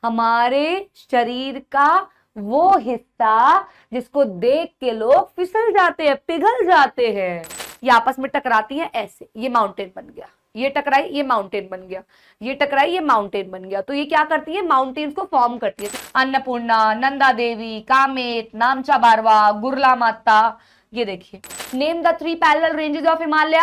हमारे शरीर का वो हिस्सा जिसको देख के लोग फिसल जाते हैं, पिघल जाते हैं। ये आपस में टकराती हैं ऐसे, ये माउंटेन बन गया, ये टकराई ये माउंटेन बन गया, ये टकराई ये माउंटेन बन गया। तो ये क्या करती है, माउंटेन्स को फॉर्म करती है। अन्नपूर्णा, नंदा देवी, कामेत, नामचा बारवा, गुरला माता। ये देखिए, name the 3 parallel ranges of Himalaya.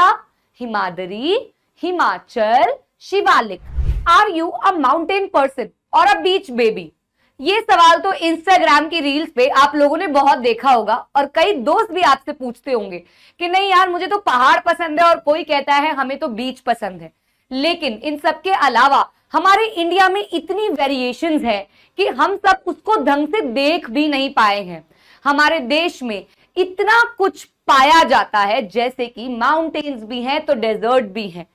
Himadri, Himachal, Shivalik. Are you a mountain person और अ बीच बेबी? ये सवाल तो इंस्टाग्राम की रील्स पे आप लोगों ने बहुत देखा होगा और कई दोस्त भी आपसे पूछते होंगे कि नहीं यार मुझे तो पहाड़ पसंद है, और कोई कहता है हमें तो बीच पसंद है। लेकिन इन सब के अलावा हमारे इंडिया में इतनी वेरिएशंस है कि हम सब उसको ढंग से देख भी नहीं पाए हैं। हमारे देश में इतना कुछ पाया जाता है, जैसे कि माउंटेन्स भी हैं तो डेजर्ट भी हैं,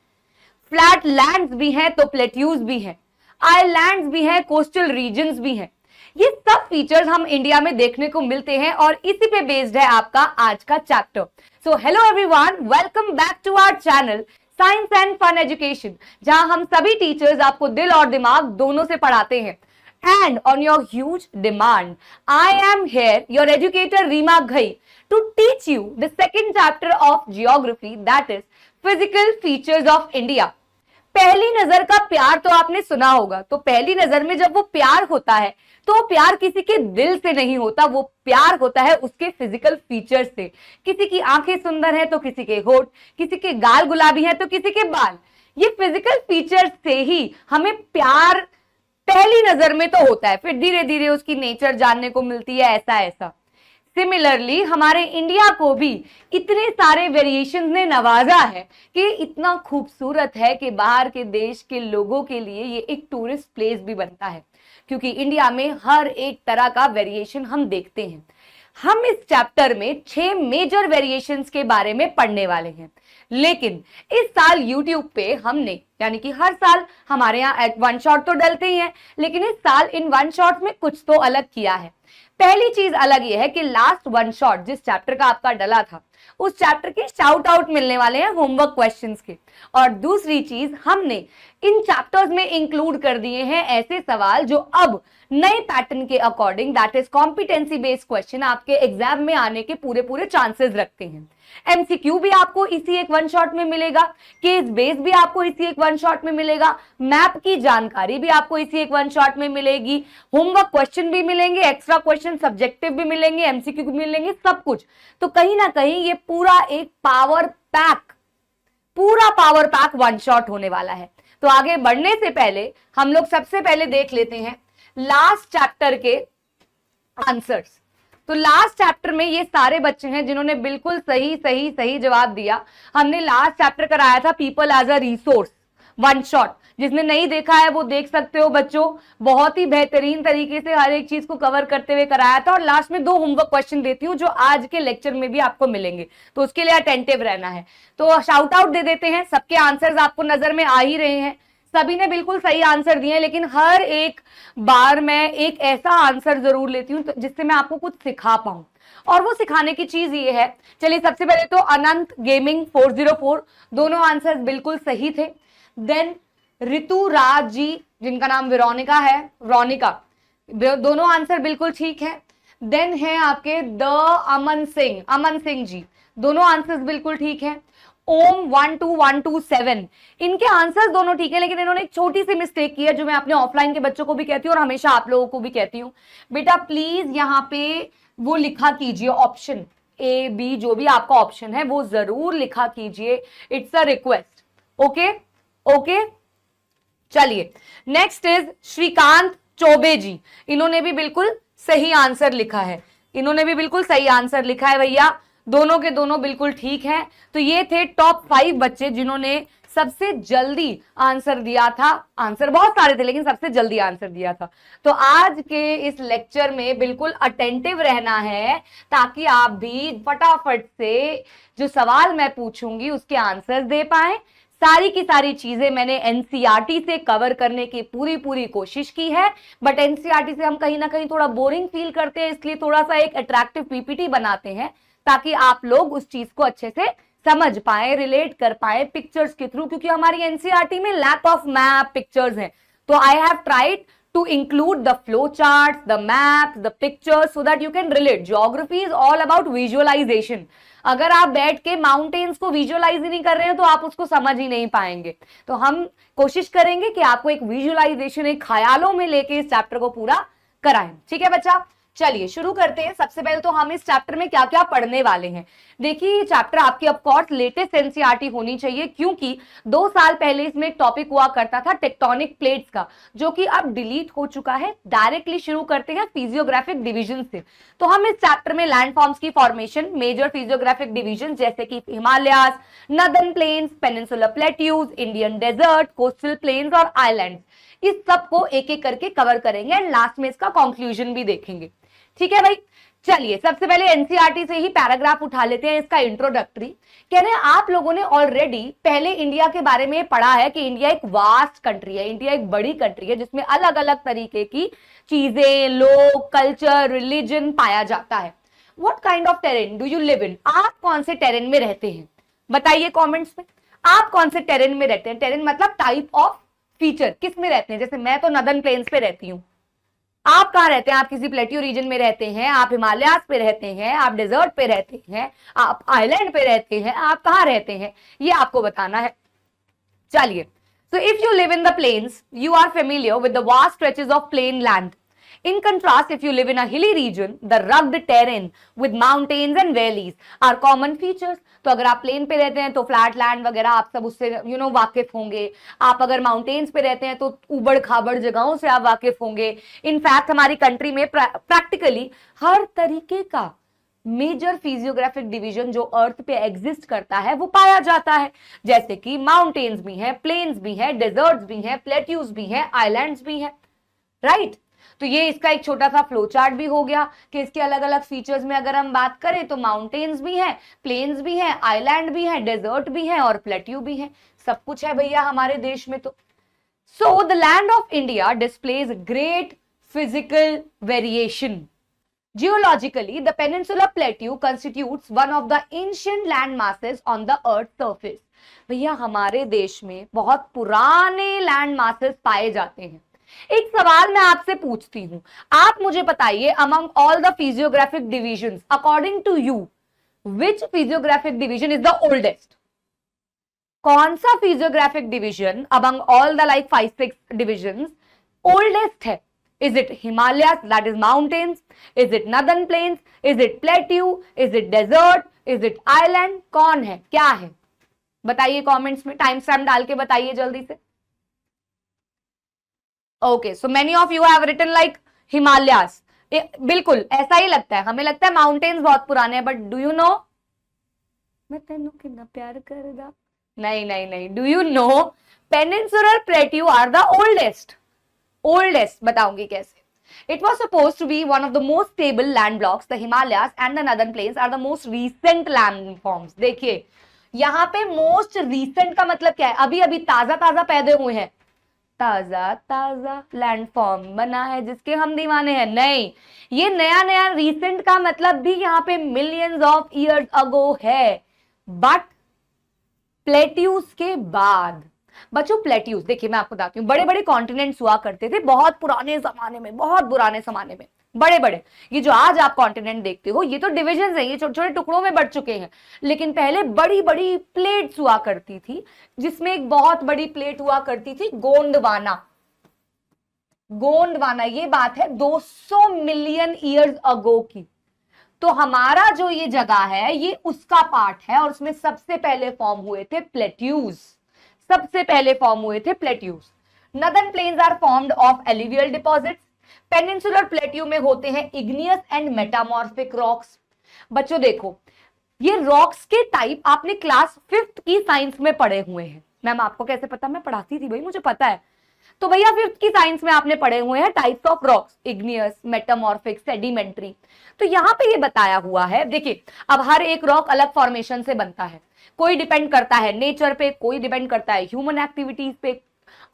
फ्लैट लैंड्स भी हैं तो प्लेट्यूज भी हैं, आइलैंड्स भी हैं, कोस्टल रीजन्स भी हैं। ये सब फीचर्स हम इंडिया में देखने को मिलते हैं और इसी पे बेस्ड है आपका आज का chapter. So hello everyone, welcome back to our channel science and fun education, जहां हम सभी टीचर्स आपको दिल और दिमाग दोनों से पढ़ाते हैं। And on your huge demand, I am here, your educator Reema Ghai, to teach you the second chapter of geography, that is physical features of India. पहली नजर का प्यार तो आपने सुना होगा। तो पहली नजर में जब वो प्यार होता है तो वो प्यार किसी के दिल से नहीं होता, वो प्यार होता है उसके फिजिकल फीचर्स से। किसी की आंखें सुंदर है तो किसी के होठ, किसी के गाल गुलाबी है तो किसी के बाल। ये फिजिकल फीचर्स से ही हमें प्यार पहली नजर में तो होता है, फिर धीरे धीरे उसकी नेचर जानने को मिलती है, ऐसा ऐसा। सिमिलरली हमारे इंडिया को भी इतने सारे वेरिएशन ने नवाजा है कि इतना खूबसूरत है कि बाहर के देश के लोगों के लिए ये एक टूरिस्ट प्लेस भी बनता है, क्योंकि इंडिया में हर एक तरह का वेरिएशन हम देखते हैं। हम इस चैप्टर में 6 मेजर वेरिएशंस के बारे में पढ़ने वाले हैं। लेकिन इस साल YouTube पे हमने, यानी कि हर साल हमारे यहाँ वन शॉट तो डलते ही हैं, लेकिन इस साल इन वन शॉट में कुछ तो अलग किया है। पहली चीज अलग ये है कि लास्ट वन शॉट जिस चैप्टर का आपका डला था, उस चैप्टर के शाउट आउट मिलने वाले हैं होमवर्क क्वेश्चंस के। और दूसरी चीज, हमने इन चैप्टर्स में इंक्लूड कर दिए हैं ऐसे सवाल जो अब नए पैटर्न के according, that is competency based question, आपके एग्जाम में आने के पूरे चांसेस रखते हैं। एमसीक्यू भी आपको इसी एक वन शॉट में मिलेगा, केस बेस भी आपको इसी एक वन शॉट में मिलेगा, मैप की जानकारी भी आपको इसी एक वन शॉट में मिलेगी, होमवर्क क्वेश्चन भी मिलेंगे, एक्स्ट्रा क्वेश्चन सब्जेक्टिव भी मिलेंगे, एमसीक्यू भी मिलेंगे, सब कुछ। तो कहीं ना कहीं ये पूरा एक पावर पैक वन शॉट होने वाला है। तो आगे बढ़ने से पहले हम लोग सबसे पहले देख लेते हैं लास्ट चैप्टर के आंसर्स। तो लास्ट चैप्टर में ये सारे बच्चे हैं जिन्होंने बिल्कुल सही जवाब दिया। हमने लास्ट चैप्टर कराया था people as a resource one shot. जिसने नहीं देखा है वो देख सकते हो बच्चों, बहुत ही बेहतरीन तरीके से हर एक चीज को कवर करते हुए कराया था। और लास्ट में 2 होमवर्क क्वेश्चन देती हूँ जो आज के लेक्चर में भी आपको मिलेंगे, तो उसके लिए अटेंटिव रहना है। तो शाउट आउट दे देते हैं, सबके आंसर्स आपको नजर में आ ही रहे हैं, सभी ने बिल्कुल सही आंसर दिए, लेकिन हर एक बार मैं एक ऐसा आंसर जरूर लेती हूँ जिससे मैं आपको कुछ सिखा पाऊं। और वो सिखाने की चीज ये है, चलिए सबसे पहले तो अनंत गेमिंग 404, दोनों आंसर बिल्कुल सही थे। देन ऋतु राज जी, जिनका नाम वेरोनिका है, वेरोनिका, दोनों आंसर बिल्कुल ठीक है। देन है आपके अमन सिंह जी, दोनों आंसर्स बिल्कुल ठीक है। ओम 12127, इनके आंसर्स दोनों ठीक है, लेकिन इन्होंने एक छोटी सी मिस्टेक की है जो मैं अपने ऑफलाइन के बच्चों को भी कहती हूँ और हमेशा आप लोगों को भी कहती हूँ। बेटा प्लीज यहाँ पे वो लिखा कीजिए, ऑप्शन ए बी जो भी आपका ऑप्शन है वो जरूर लिखा कीजिए, इट्स अ रिक्वेस्ट। ओके, चलिए नेक्स्ट इज श्रीकांत चौबे जी, इन्होंने भी बिल्कुल सही आंसर लिखा है, भैया, दोनों के दोनों बिल्कुल ठीक हैं। तो ये थे टॉप 5 बच्चे जिन्होंने सबसे जल्दी आंसर दिया था। आंसर बहुत सारे थे लेकिन सबसे जल्दी आंसर दिया था। तो आज के इस लेक्चर में बिल्कुल अटेंटिव रहना है ताकि आप भी फटाफट से जो सवाल मैं पूछूंगी उसके आंसर दे पाए। सारी की सारी चीजें मैंने एनसीईआरटी से कवर करने की पूरी कोशिश की है, बट एनसीईआरटी से हम कहीं ना कहीं थोड़ा बोरिंग फील करते हैं, इसलिए थोड़ा सा एक अट्रैक्टिव पीपीटी बनाते हैं ताकि आप लोग उस चीज को अच्छे से समझ पाए, रिलेट कर पाए पिक्चर्स के थ्रू, क्योंकि हमारी एनसीईआरटी में लैक ऑफ मैप, पिक्चर्स हैं। तो I have tried to include the flow charts, the maps, the pictures so that you can relate. Geography is all about visualization. अगर आप बैठ के माउंटेन्स को विजुअलाइज ही नहीं कर रहे हैं तो आप उसको समझ ही नहीं पाएंगे. तो हम कोशिश करेंगे कि आपको एक विजुअलाइजेशन, एक ख्यालों में लेके इस चैप्टर को पूरा कराएं. ठीक है बच्चा, चलिए शुरू करते हैं. सबसे पहले तो हम इस चैप्टर में क्या क्या पढ़ने वाले हैं. देखिए ये चैप्टर आपकी ऑफ कोर्स लेटेस्ट एनसीईआरटी होनी चाहिए, क्योंकि 2 साल पहले इसमें एक टॉपिक हुआ करता था टेक्टोनिक प्लेट्स का, जो कि अब डिलीट हो चुका है. डायरेक्टली शुरू करते हैं फिजियोग्राफिक डिवीजन से. तो हम इस चैप्टर में लैंडफॉर्म्स की फॉर्मेशन, मेजर फिजियोग्राफिक डिवीजन जैसे कि Himalayas, northern plains, peninsular plateaus, Indian desert, coastal plains और आइलैंड, इस सब को एक एक करके कवर करेंगे एंड लास्ट में इसका कंक्लूजन भी देखेंगे. ठीक है भाई, चलिए सबसे पहले एनसीईआरटी से ही पैराग्राफ उठा लेते हैं, इसका इंट्रोडक्टरी. कह रहे हैं आप लोगों ने ऑलरेडी पहले इंडिया के बारे में पढ़ा है कि इंडिया एक वास्ट कंट्री है, इंडिया एक बड़ी कंट्री है जिसमें अलग अलग तरीके की चीजें, लोग, कल्चर, रिलीजन पाया जाता है. What kind of terrain do you live in? आप कौन से टेरेन में रहते हैं बताइए कॉमेंट्स में. आप कौन से टेरेन में रहते हैं? टेरेन मतलब टाइप ऑफ फीचर, किस में रहते हैं? जैसे मैं तो नदर्न प्लेन्स पे रहती हूँ. आप कहाँ रहते हैं? आप किसी प्लेट्यू रीजन में रहते हैं, आप हिमालयास पे रहते हैं, आप डेजर्ट पे रहते हैं, आप आइलैंड पे रहते हैं, आप कहाँ रहते हैं, ये आपको बताना है. चलिए, so if you live in the plains, you are familiar with the vast stretches of plain land. In contrast, if you live in a hilly region, the rugged terrain with mountains and valleys are common features. तो अगर आप plane पे रहते हैं तो flat land वगैरह आप सब उससे वाकिफ होंगे. आप अगर माउंटेन्स पे रहते हैं तो उबड़ खाबड़ जगहों से आप वाकिफ होंगे. इनफैक्ट हमारी कंट्री में प्रैक्टिकली हर तरीके का मेजर फिजियोग्राफिक डिवीजन जो अर्थ पे एग्जिस्ट करता है वो पाया जाता है. जैसे कि माउंटेन्स भी हैं, प्लेन्स भी हैं, डेजर्ट्स भी हैं, प्लेट्यूज भी हैं, आइलैंड्स भी हैं. राइट, तो ये इसका एक छोटा सा फ्लो चार्ट भी हो गया कि इसके अलग अलग फीचर्स में अगर हम बात करें तो माउंटेन्स भी हैं, प्लेन्स भी हैं, आइलैंड भी हैं, डेजर्ट भी हैं और प्लेट्यू भी हैं. सब कुछ है भैया हमारे देश में. तो so the land of India displays great physical variation. Geologically, the peninsular plateau constitutes one of the ancient land masses on the earth's surface. भैया हमारे देश में बहुत पुराने लैंड मासेस पाए जाते हैं. एक सवाल मैं आपसे पूछती हूं, आप मुझे बताइए, among all the physiographic divisions, according to you, which physiographic division is the oldest? कौन सा physiographic division among all the like 5-6 divisions oldest है? Is it Himalayas, that is mountains? Is it northern plains? Is it plateau? Is it desert? Is it island? कौन है, क्या है, बताइए comments में. Time stamp डाल के बताइए जल्दी से. Okay, so many of you have written like Himalayas. बिल्कुल ऐसा ही लगता है, हमें लगता है माउंटेन्स बहुत पुराने हैं, बट डू यू नो, मैं तेनू कितना प्यार करदा. नहीं नहीं नहीं, do you know peninsular plateau are the oldest. Oldest बताऊंगी कैसे. It was supposed to be one of the most stable land blocks. The Himalayas and the northern plains are the most recent landforms. देखिए यहाँ पे most recent का मतलब क्या है? अभी अभी ताजा ताजा पैदा हुए हैं. ताजा ताजा लैंडफॉर्म बना है जिसके हम दीवाने हैं. नहीं, ये नया नया रिसेंट का मतलब भी यहाँ पे मिलियंस ऑफ इयर्स अगो है, बट प्लेट्यूज के बाद. बच्चों प्लेट्यूज देखिए मैं आपको बताती हूँ, बड़े बड़े कॉन्टिनेंट्स हुआ करते थे बहुत पुराने जमाने में, बहुत पुराने जमाने में. बड़े बड़े ये जो आज आप कॉन्टिनेंट देखते हो ये तो डिविजन है, ये छोटे छोटे टुकड़ों में बढ़ चुके हैं. लेकिन पहले बड़ी बड़ी प्लेट्स हुआ करती थी, जिसमें एक बहुत बड़ी प्लेट हुआ करती थी गोंडवाना. गोंडवाना, ये बात है 200 मिलियन ईयर्स अगो की. तो हमारा जो ये जगह है ये उसका पार्ट है और उसमें सबसे पहले फॉर्म हुए थे प्लेट्यूज. सबसे पहले फॉर्म हुए थे plateaus. Northern plains are formed of alluvial deposits. Peninsular plateau में होते हैं इग्नियस एंड मेटामॉर्फिक रॉक्स. बच्चों देखो ये रॉक्स के टाइप आपने क्लास 5th की साइंस में पढ़े हुए हैं. मैम आपको कैसे पता? मैं पढ़ाती थी भाई, मुझे पता है. तो भैया 5th की साइंस में आपने पढ़े हुए हैं types of rocks, igneous, metamorphic, sedimentary. तो यहाँ पे ये बताया हुआ है. देखिए अब हर एक रॉक अलग फॉर्मेशन से बनता है. कोई डिपेंड करता है नेचर पे, कोई डिपेंड करता है ह्यूमन एक्टिविटीज पे.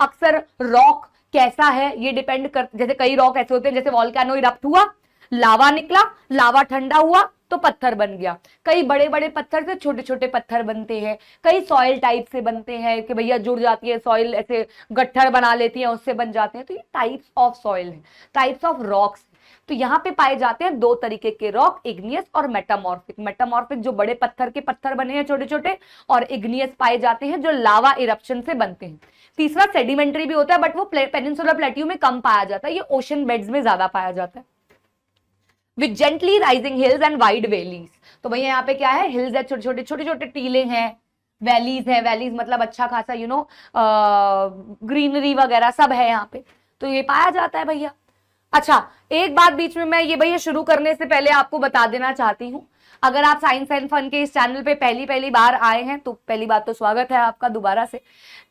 अक्सर रॉक कैसा है ये डिपेंड कर, जैसे कई रॉक ऐसे होते हैं जैसे वॉल्केनो इरप्ट हुआ, लावा निकला, लावा ठंडा हुआ तो तो पत्थर बन गया। कई बड़े बड़े पत्थर से छोटे छोटे पत्थर बनते हैं, कई सॉइल टाइप से बनते हैं कि भैया जुड़ जाती है सॉइल, ऐसे गट्ठर बना लेती है, उससे बन जाते हैं। तो ये टाइप्स ऑफ सॉइल है, टाइप्स ऑफ रॉक्स। तो यहाँ पे पाए जाते हैं दो तरीके के रॉक, इग्नियस और मेटामॉर्फिक। मेटामॉर्फिक जो बड़े पत्थर के पत्थर बने हैं छोटे छोटे, और इग्नियस पाए जाते हैं जो लावा इरप्शन से बनते हैं। तीसरा सेडिमेंट्री भी होता है, बट वो पेनिनसुलर प्लेट्यू में कम पाया जाता है, ये ओशन बेड्स में ज्यादा पाया जाता है। With gently rising hills and wide valleys. तो भैया यहाँ पे क्या है, हिल्स है, छोटे छोटे टीले हैं, वैलीज है, वैलीज मतलब अच्छा खासा ग्रीनरी वगैरह सब है यहाँ पे, तो ये पाया जाता है भैया। अच्छा, एक बात बीच में मैं ये भैया शुरू करने से पहले आपको बता देना चाहती हूँ, अगर आप साइंस एंड फन के इस चैनल पे पहली बार आए हैं तो पहली बात तो स्वागत है आपका दोबारा से।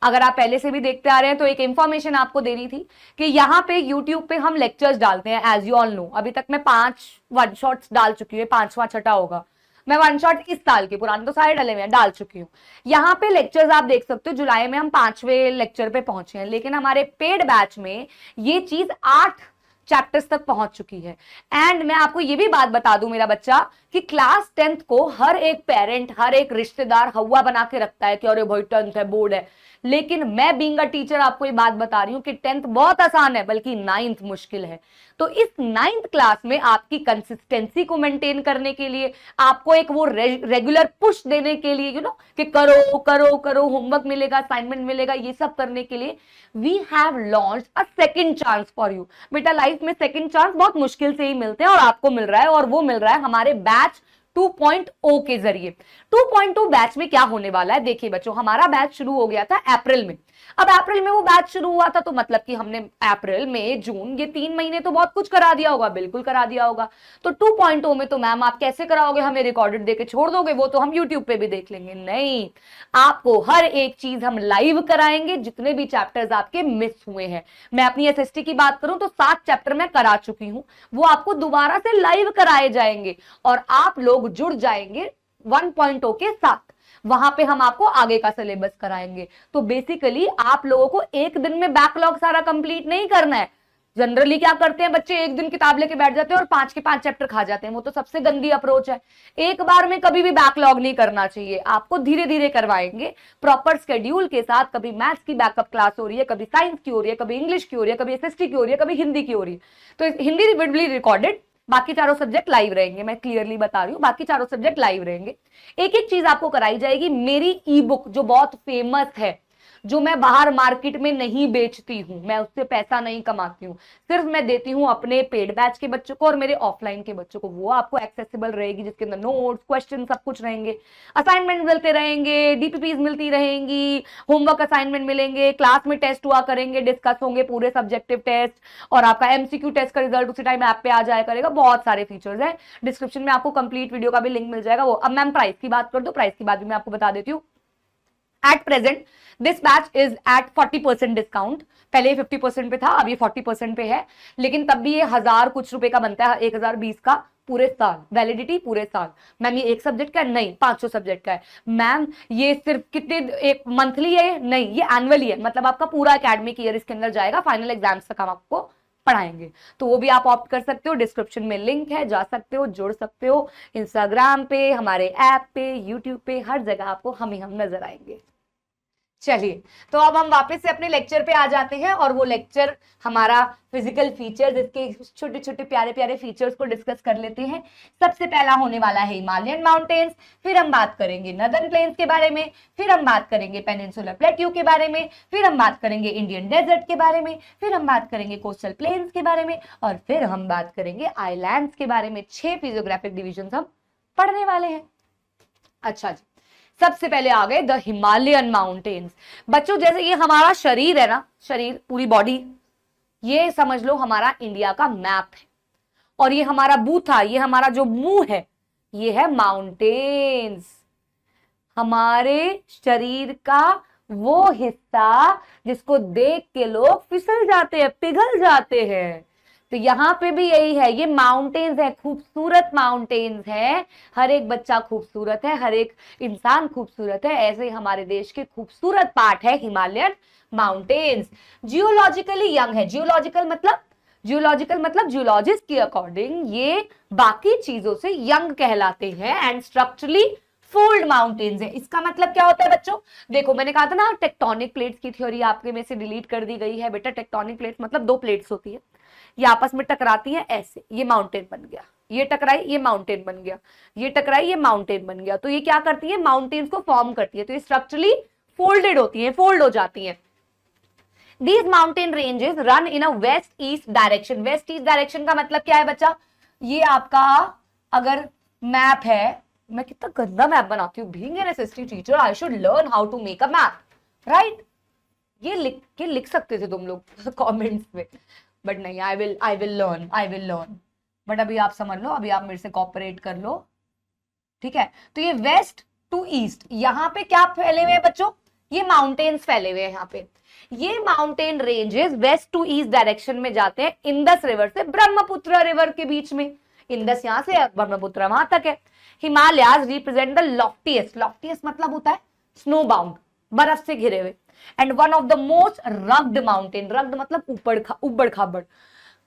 अगर आप पहले से भी देखते आ रहे हैं तो एक इंफॉर्मेशन आपको देनी थी कि यहाँ पे यूट्यूब पे हम लेक्चर्स डालते हैं, एज यू ऑल नो। अभी तक मैं 5 वन शॉट्स डाल चुकी हूँ, 5वां छठा होगा। मैं वन शॉट इस साल के, पुराने तो सारे डले हुए हैं, डाल चुकी हूँ। यहाँ पे लेक्चर्स आप देख सकते हो, जुलाई में हम 5वें लेक्चर पे पहुंचे हैं, लेकिन हमारे पेड बैच में ये चीज 8 चैप्टर्स तक पहुंच चुकी है। एंड मैं आपको ये भी बात बता दूं मेरा बच्चा, कि क्लास 10th को हर एक पेरेंट, हर एक रिश्तेदार हवा बना के रखता है कि अरे भाई 10th है, बोर्ड है। लेकिन मैं बीइंग अ टीचर आपको ये बात बता रही हूं कि 10th बहुत आसान है, बल्कि 9th मुश्किल है। तो इस 9th क्लास में आपकी कंसिस्टेंसी को मेंटेन करने के लिए, आपको एक वो रेगुलर पुश देने के लिए, कि करो करो करो, होमवर्क मिलेगा, असाइनमेंट मिलेगा, ये सब करने के लिए we have launched a second chance for you. बेटा लाइफ में सेकंड चांस बहुत मुश्किल से ही मिलते हैं, और आपको मिल रहा है, और वो मिल रहा है हमारे बैच 2.0 के जरिए। 2.0 बैच में क्या होने वाला है, देखिए बच्चों, हमारा बैच शुरू हो गया था अप्रैल में। अब अप्रैल में वो बैच शुरू हुआ था, तो मतलब कि हमने अप्रैल मई जून ये 3 महीने तो बहुत कुछ करा दिया होगा, बिल्कुल करा दिया होगा। तो 2.0 में तो मैम आप कैसे कराओगे, हमें रिकॉर्डेड देके छोड़ दोगे, वो तो हम यूट्यूब पे भी देख लेंगे? नहीं, आपको हर एक चीज हम लाइव कराएंगे, जितने भी चैप्टर्स आपके मिस हुए हैं। मैं अपनी एसएसटी की बात करूं तो 7 चैप्टर मैं करा चुकी हूं, वो आपको दोबारा से लाइव कराए जाएंगे, और आप लोग जुड़ जाएंगे 1.0 के साथ। वहां पे हम आपको आगे का सिलेबस कराएंगे। तो बेसिकली आप लोगों को एक दिन में बैकलॉग सारा कंप्लीट नहीं करना है। जनरली क्या करते हैं बच्चे, एक दिन किताब लेके बैठ जाते हैं और 5 के 5 चैप्टर खा जाते हैं, वो तो सबसे गंदी अप्रोच है। एक बार में कभी भी बैकलॉग नहीं करना चाहिए, आपको धीरे धीरे करवाएंगे प्रॉपर स्केड्यूल के साथ। कभी मैथ्स की बैकअप क्लास हो रही है, कभी साइंस की हो रही है, कभी इंग्लिश की हो रही है, कभी एसएसटी की हो रही है, कभी हिंदी की हो रही है। तो हिंदी विल बी रिकॉर्डेड, बाकी चारों सब्जेक्ट लाइव रहेंगे, मैं क्लियरली बता रही हूँ, बाकी चारों सब्जेक्ट लाइव रहेंगे। एक एक चीज आपको कराई जाएगी। मेरी ई बुक जो बहुत फेमस है, जो मैं बाहर मार्केट में नहीं बेचती हूं, मैं उससे पैसा नहीं कमाती हूं, सिर्फ मैं देती हूं अपने पेड बैच के बच्चों को और मेरे ऑफलाइन के बच्चों को, वो आपको एक्सेसिबल रहेगी, जिसके अंदर नोट्स, क्वेश्चन सब कुछ रहेंगे, असाइनमेंट मिलते रहेंगे, डीपीपीज मिलती रहेंगी, होमवर्क असाइनमेंट मिलेंगे, क्लास में टेस्ट हुआ करेंगे, डिस्कस होंगे पूरे सब्जेक्टिव टेस्ट, और आपका एमसीक्यू टेस्ट का रिजल्ट उसी टाइम ऐप पे आ जाया करेगा। बहुत सारे फीचर्स हैं, डिस्क्रिप्शन में आपको कंप्लीट वीडियो का भी लिंक मिल जाएगा वो। अब मैम प्राइस की बात कर दो, प्राइस की बात भी मैं आपको बता देती हूँ। At present this batch is at 40% discount. पहले 50% पे था, अब ये 40% पे है, लेकिन तब भी ये 1000 कुछ रुपए का बनता है, 1020 का पूरे साल, वैलिडिटी पूरे साल। मैम ये एक सब्जेक्ट का है? नहीं, 500 सब्जेक्ट का है। मैम ये सिर्फ कितने, एक मंथली है? नहीं, ये एनुअली है, मतलब आपका पूरा एकेडमिक ईयर इसके अंदर जाएगा, फाइनल एग्जाम्स तक हम आपको पढ़ाएंगे। तो वो भी आप ऑप्ट कर सकते हो, डिस्क्रिप्शन में लिंक है, जा सकते हो, जुड़ सकते हो। इंस्टाग्राम पे, हमारे ऐप पे, यूट्यूब पे, हर जगह आपको हम नजर आएंगे। चलिए, तो अब हम वापस से अपने लेक्चर पे आ जाते हैं, और वो लेक्चर हमारा फिजिकल फीचर्स, इसके छोटे छोटे प्यारे प्यारे फीचर्स को डिस्कस कर लेते हैं। सबसे पहला होने वाला है हिमालयन माउंटेन्स, फिर हम बात करेंगे नदर्न प्लेन्स के बारे में, फिर हम बात करेंगे पेनिनसुलर प्लेट्यू के बारे में, फिर हम बात करेंगे इंडियन डेजर्ट के बारे में, फिर हम बात करेंगे कोस्टल प्लेन्स के बारे में, और फिर हम बात करेंगे आइलैंड्स के बारे में। 6 फिजियोग्राफिक डिविजन हम पढ़ने वाले हैं। अच्छा जी, सबसे पहले आ गए द हिमालयन माउंटेन्स। बच्चों जैसे ये हमारा शरीर है ना, शरीर पूरी बॉडी, ये समझ लो हमारा इंडिया का मैप है, और ये हमारा बूथा, ये हमारा जो मुंह है, ये है माउंटेन्स। हमारे शरीर का वो हिस्सा जिसको देख के लोग फिसल जाते हैं, पिघल जाते हैं। तो यहाँ पे भी यही है, ये माउंटेन्स है, खूबसूरत माउंटेन्स है। हर एक बच्चा खूबसूरत है, हर एक इंसान खूबसूरत है, ऐसे ही हमारे देश के खूबसूरत पार्ट है हिमालयन माउंटेन्स। जियोलॉजिकली यंग है, जियोलॉजिकल मतलब जियोलॉजिकल मतलब जियोलॉजिस्ट के अकॉर्डिंग ये बाकी चीजों से यंग कहलाते हैं एंड स्ट्रक्चरली फोल्ड माउंटेन्स है। इसका मतलब क्या होता है बच्चों, देखो मैंने कहा था ना टेक्टोनिक प्लेट्स की थ्योरी आपके में से डिलीट कर दी गई है बेटा। टेक्टोनिक प्लेट्स मतलब दो प्लेट्स होती है, ये आपस में टकराती हैं ऐसे, ये माउंटेन बन गया, ये टकराई ये माउंटेन बन गया, ये टकराई ये माउंटेन बन गया। तो ये क्या करती है, माउंटेन्स को फॉर्म करती है, तो ये स्ट्रक्चरली फोल्डेड होती है, फोल्ड हो जाती है। These mountain ranges run in a west east direction। West east direction का मतलब क्या है बच्चा, ये आपका अगर मैप है, मैं कितना गंदा मैप बनाती हूँ, being an SST teacher I should learn how to make a map, right. ये लिख सकते थे तुम लोग कमेंट्स में, बट नहीं, आई विल लर्न। बट अभी आप समझ लो, अभी आप मेरे से कॉपरेट कर लो, ठीक है। तो ये वेस्ट टू ईस्ट, यहाँ पे क्या फैले हुए हैं बच्चों, ये माउंटेन्स फैले हुए हैं यहाँ पे। ये mountain ranges west to east direction में जाते हैं इंदस रिवर से ब्रह्मपुत्र रिवर के बीच में। इंदस यहां से, ब्रह्मपुत्र वहां तक है। Himalayas represent the loftiest, loftiest मतलब होता है स्नो बाउंड, बर्फ से घिरे हुए, and one of the most rugged mountain, rugged मतलब उबड़ खाबड़।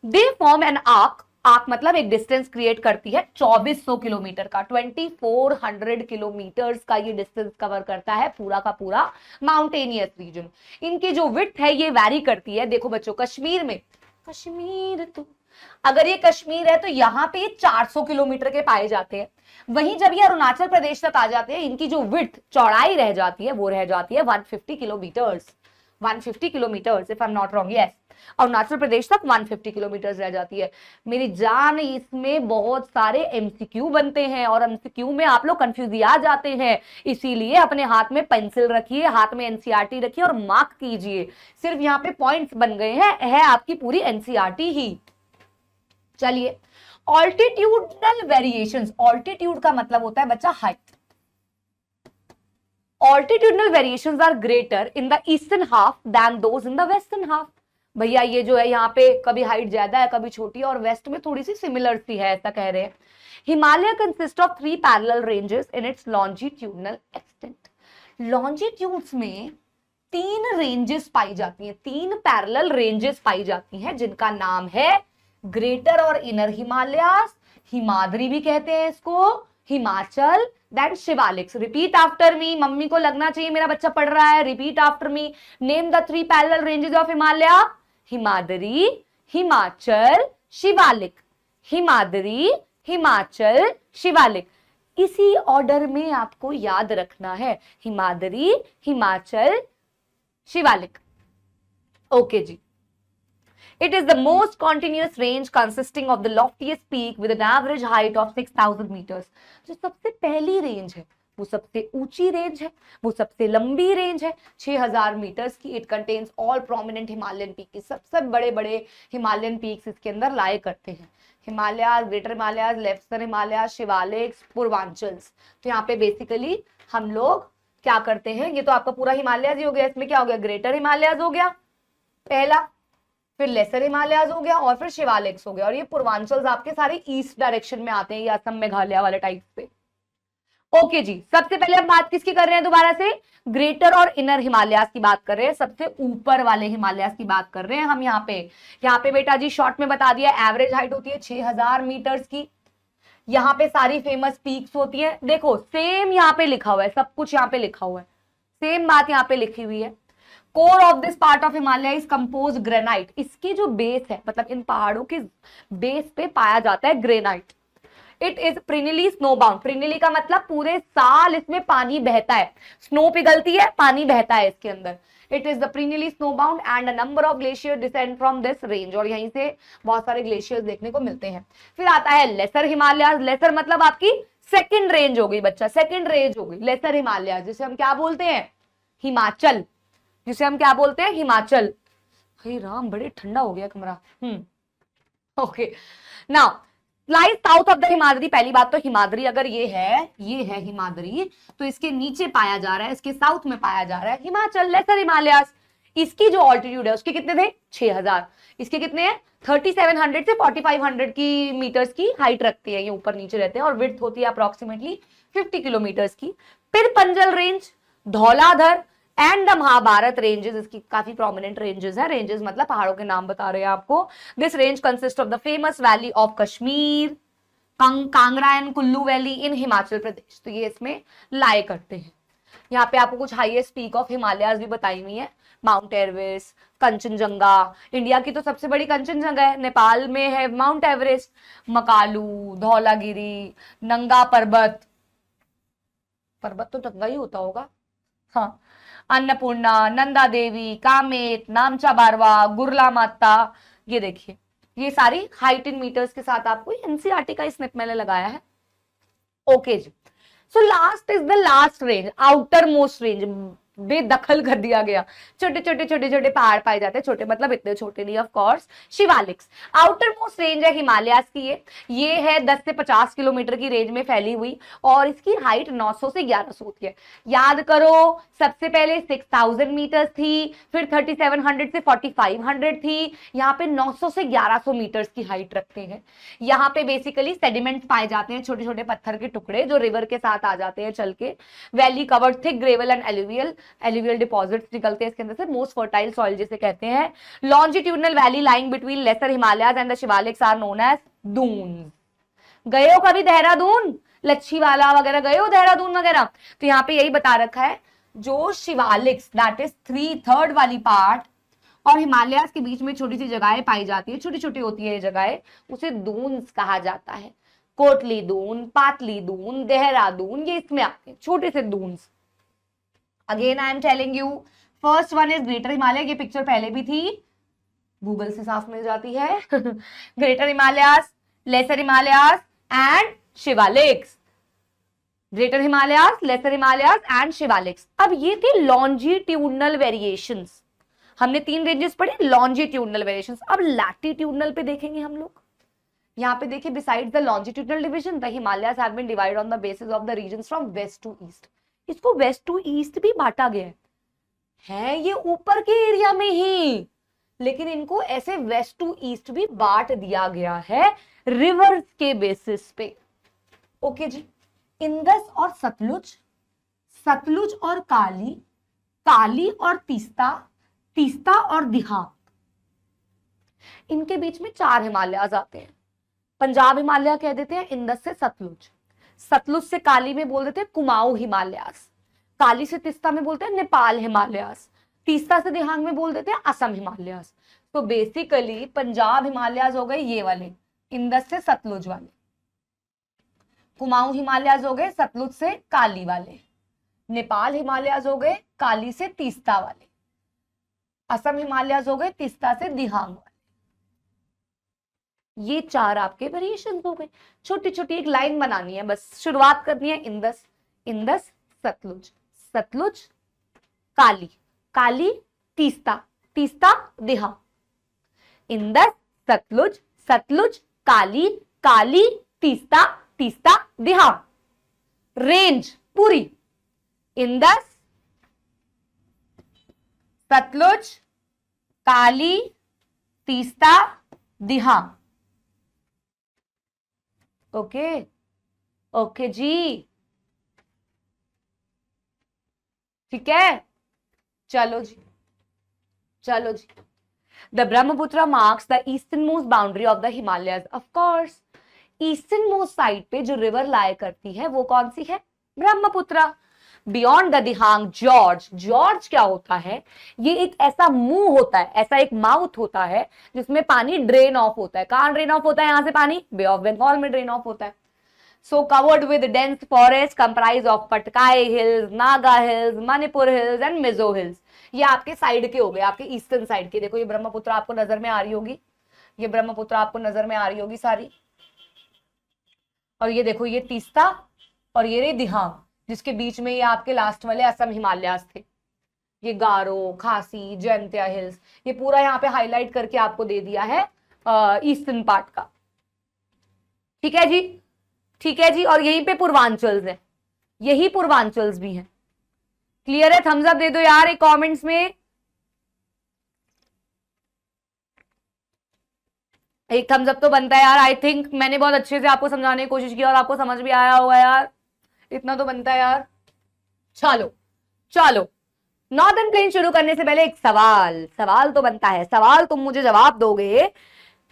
They form an arc, arc मतलब एक डिस्टेंस क्रिएट करती है 2400 किलोमीटर का, 2400 किलोमीटर का ये डिस्टेंस कवर करता है पूरा का पूरा माउंटेनियस रीजन। इनकी जो विड्थ है ये वैरी करती है। देखो बच्चों, कश्मीर में, कश्मीर तो अगर ये कश्मीर है तो यहाँ पे ये 400 किलोमीटर के पाए जाते हैं। वहीं जब ये अरुणाचल प्रदेश तक आ जाते हैं, इनकी जो विड्थ चौड़ाई रह जाती है वो रह जाती है 150 kilometres, 150 kilometres if I am not wrong, yes. Arunachal Pradesh तक 150 किलोमीटर रह जाती है। मेरी जान, इसमें बहुत सारे एमसीक्यू बनते हैं और एमसीक्यू में आप लोग कंफ्यूज आ जाते हैं, इसीलिए अपने हाथ में पेंसिल रखिए, हाथ में एनसीईआरटी रखिए और मार्क कीजिए। सिर्फ यहाँ पे पॉइंट्स बन गए हैं, है आपकी पूरी एनसीईआरटी ही। चलिए, ऑल्टीट्यूडनल वेरिएशंस, ऑल्टीट्यूड का मतलब होता है बच्चा height. Altitudinal variations are greater in the eastern half than those in the western half. भैया ये जो है यहाँ पे कभी हाइट ज्यादा है कभी छोटी है, और वेस्ट में थोड़ी सी सिमिलर सी है, ऐसा कह रहे हैं। Himalaya consist of 3 parallel ranges in its longitudinal extent. Longitudes में 3 रेंजेस पाई जाती हैं, 3 पैरेलल रेंजेस पाई जाती हैं, जिनका नाम है ग्रेटर और इनर हिमालयास, हिमाद्री भी कहते हैं इसको, Himachal, that Shivaliks. Repeat after me, mummy को लगना चाहिए मेरा बच्चा पढ़ रहा है। Repeat after me, name the 3 parallel ranges of Himalaya, Himadri, Himachal, Shivalik. Himadri, Himachal, Shivalik, इसी ऑर्डर में आपको याद रखना है, हिमाद्री, हिमाचल, शिवालिक। ओके जी। It is the most continuous range consisting of the loftiest peak with an average height of 6000 meters। जो सबसे पहली रेंज है वो सबसे ऊंची रेंज है, वो सबसे लंबी रेंज है, 6000 मीटर्स की। It contains all prominent Himalayan peak, सबसे बड़े बड़े हिमालयन पीक्स इसके अंदर लाए करते हैं। हिमालय, ग्रेटर हिमालय, लेफ्टर्न हिमालय, शिवालिक्स, पूर्वांचल्स। तो यहाँ पे बेसिकली हम लोग क्या करते हैं, ये तो आपका पूरा हिमालय ही हो गया, इसमें क्या हो गया, ग्रेटर हिमालय हो गया पहला, फिर लेसर हिमालयाज हो गया, और फिर शिवालिक्स हो गया। और ये पूर्वांचल आपके सारे ईस्ट डायरेक्शन में आते हैं, ये असम मेघालय वाले टाइप पे। ओके जी, सबसे पहले हम बात किसकी कर रहे हैं, दोबारा से ग्रेटर और इनर हिमालयाज की बात कर रहे हैं, सबसे ऊपर वाले हिमालयाज की बात कर रहे हैं हम। यहाँ पे बेटा जी शॉर्ट में बता दिया, एवरेज हाइट होती है 6000 मीटर्स की। यहाँ पे सारी फेमस पीक्स होती है। देखो सेम यहाँ पे लिखा हुआ है, सब कुछ यहाँ पे लिखा हुआ है, सेम बात यहाँ पे लिखी हुई है। Core of this part of Himalaya is compose granite. इसकी जो बेस है, मतलब इन पहाड़ों के बेस पे पाया जाता है granite. It is perennially snowbound. Perennially का मतलब पूरे साल इसमें पानी बहता है, स्नो पिघलती है, पानी बहता है इसके अंदर। It is the perennially snowbound and a number of glacier descend from this range. और यहीं से बहुत सारे ग्लेशियर्स देखने को मिलते हैं। फिर आता है लेसर हिमालय। लेसर मतलब आपकी सेकेंड रेंज हो गई बच्चा, सेकेंड रेंज हो गई लेसर हिमालय, जिसे हम क्या बोलते हैं, हिमाचल, जिसे हम क्या बोलते हैं, हिमाचल। हे राम, बड़े ठंडा हो गया कमरा। Okay, now lies south of the Himadri. पहली बात तो हिमाद्री अगर ये है हिमाद्री, तो इसके नीचे पाया जा रहा है, इसके साउथ में पाया जा रहा है हिमाचल, लेसर हिमालयास। इसकी जो ऑल्टीट्यूड है उसके कितने थे, 6000। इसके कितने हैं, 3700 से 4500 की मीटर्स की हाइट रखती है, ये ऊपर नीचे रहते हैं, और विड्थ होती है अप्रोक्सीमेटली 50 किलोमीटर्स की। फिर Panjal range, Dhauladhar, and the Mahabharat ranges, इसकी काफी प्रोमिनेंट रेंजेस है, रेंजेस मतलब पहाड़ों के नाम बता रहे हैं आपको। This range consist of the famous valley of Kashmir, Kangra and Kullu valley in Himachal Pradesh, तो ये इसमें लाए करते हैं। यहाँ पे आपको कुछ हाईएस्ट पीक ऑफ हिमालयाज भी बताई हुई है, माउंट एवरेस्ट, कंचनजंगा, इंडिया की तो सबसे बड़ी कंचनजंगा है, नेपाल में है माउंट एवरेस्ट, मकालू, धौलागिरी, नंगा पर्वत, पर्वत तो नंगा ही होता होगा, हाँ, अन्नपूर्णा, नंदा देवी, कामेट, नामचा बारवा, गुरला माता, ये देखिए ये सारी हाइट इन मीटर्स के साथ आपको एनसीईआरटी का स्निप मैंने लगाया है। ओके जी, so last is the last range, outermost range, बेदखल कर दिया गया, छोटे छोटे छोटे छोटे पहाड़ पाए जाते हैं, छोटे मतलब इतने छोटे नहीं of course, Shivaliks. Outer most range है हिमालयाज की, ये है 10 से 50 किलोमीटर की रेंज में फैली हुई और इसकी हाइट 900 से 1100 होती है। याद करो सबसे पहले 6000 मीटर्स थी, फिर 3700 से 4500 थी, यहाँ पे 900 से 1100 मीटर्स की हाइट रखते हैं। यहाँ पे बेसिकली सेडिमेंट्स पाए जाते हैं, छोटे छोटे पत्थर के टुकड़े जो रिवर के साथ आ जाते हैं चल के। Valley covered thick gravel and alluvial deposits निकलते हैं इसके अंदर से, मोस्ट फर्टाइल सॉइल जिसे कहते हैं। Longitudinal valley lying between lesser Himalayas and the Shiwaliks are known as duns. गए हो कभी देहरादून, लच्छीवाला वगैरह गए हो देहरादून वगैरह, तो यहाँ पे यही बता रखा है, जो शिवालिक्स दैट इज 3/3 वाली पार्ट और हिमालयाज के बीच में छोटी सी जगहें पाई जाती है, छोटी छोटी होती है ये जगहें, उसे दून्स कहा जाता है। कोटली दून, पातली दून, देहरादून, ये इसमें आते हैं छोटे से duns. Again I am telling you, first one is greater Himalaya, ये पिक्चर पहले भी थी, गूगल से साफ मिल जाती है greater Himalayas, lesser Himalayas and Shivaliks, greater Himalayas, lesser Himalayas and Shivaliks. अब ये थे लॉन्जिट्यूडनल वेरिएशंस, हमने 3 रेंजेस पढ़े लॉन्जिट्यूडनल वेरिएशंस। अब लैटिट्यूडनल पे देखेंगे हम लोग। यहाँ पे देखिए, besides the longitudinal division the Himalayas have been divided on the basis of the regions from west to east. इसको वेस्ट टू ईस्ट भी बांटा गया है ये ऊपर के एरिया में ही, लेकिन इनको ऐसे वेस्ट टू ईस्ट भी बांट दिया गया है रिवर्स के बेसिस पे। ओके जी, इंदस और सतलुज, सतलुज और काली, काली और तीस्ता, तीस्ता और दिहांग, इनके बीच में 4 हिमालयाज आते हैं। पंजाब हिमालय कह देते हैं इंदस से सतलुज, सतलुज से काली में बोल देते हैं कुमाऊं हिमालयास, काली से तीस्ता में बोलते हैं नेपाल हिमालयास, तीस्ता से दिहांग में बोल देते हैं असम हिमालयास। तो बेसिकली पंजाब हिमालयाज हो गए ये वाले, इंदस से सतलुज वाले, कुमाऊं हिमालयाज हो गए सतलुज से काली वाले, नेपाल हिमालयाज हो गए काली से तीस्ता वाले, असम हिमालयाज हो गए तीस्ता से दिहांग वाले। ये 4 आपके वेरिएशन हो गए। छोटी छोटी एक लाइन बनानी है, बस शुरुआत करनी है इंदस, इंदस सतलुज, सतलुज काली, काली तीस्ता, तीस्ता दिहांग, इंदस सतलुज, सतलुज काली, काली तीस्ता, तीस्ता दिहांग। रेंज पूरी इंदस, सतलुज, काली, तीस्ता, दिहांग। ओके ओके जी, ठीक है, चलो जी, चलो जी। The Brahmaputra marks the easternmost boundary of the Himalayas. Of course easternmost side पे जो रिवर लाए करती है वो कौन सी है, Brahmaputra. Beyond the Dihang George, George क्या होता है, ये एक ऐसा मुंह होता है, ऐसा एक माउथ होता है जिसमें पानी ड्रेन ऑफ होता है। कहां ड्रेन ऑफ होता है, यहां से पानी बे ऑफ बंगाल में ड्रेन ऑफ होता है। So covered with dense forest comprise of Patkai hills, Naga hills, Manipur hills and Mizo hills. ये आपके साइड के हो गए, आपके ईस्टर्न साइड के। देखो ये ब्रह्मपुत्र आपको नजर में आ रही होगी, ये ब्रह्मपुत्र आपको नजर में आ रही होगी सारी, और ये देखो ये तीस्ता और ये रे दिहांग, जिसके बीच में ये आपके लास्ट वाले असम हिमालयास थे। ये गारो, खासी, जयंतिया हिल्स, ये पूरा यहाँ पे हाईलाइट करके आपको दे दिया है ईस्टर्न पार्ट का। ठीक है जी, ठीक है जी। और यहीं पे पूर्वांचल्स है, यही पूर्वांचल्स भी हैं। क्लियर है, थम्स अप दे दो यार एक कमेंट्स में, एक थम्स अप तो बनता है यार। आई थिंक मैंने बहुत अच्छे से आपको समझाने की कोशिश की और आपको समझ भी आया होगा यार, इतना तो बनता है यार। चलो चलो नॉर्दर्न प्लेन शुरू करने से पहले एक सवाल तो बनता है, सवाल तुम मुझे जवाब दोगे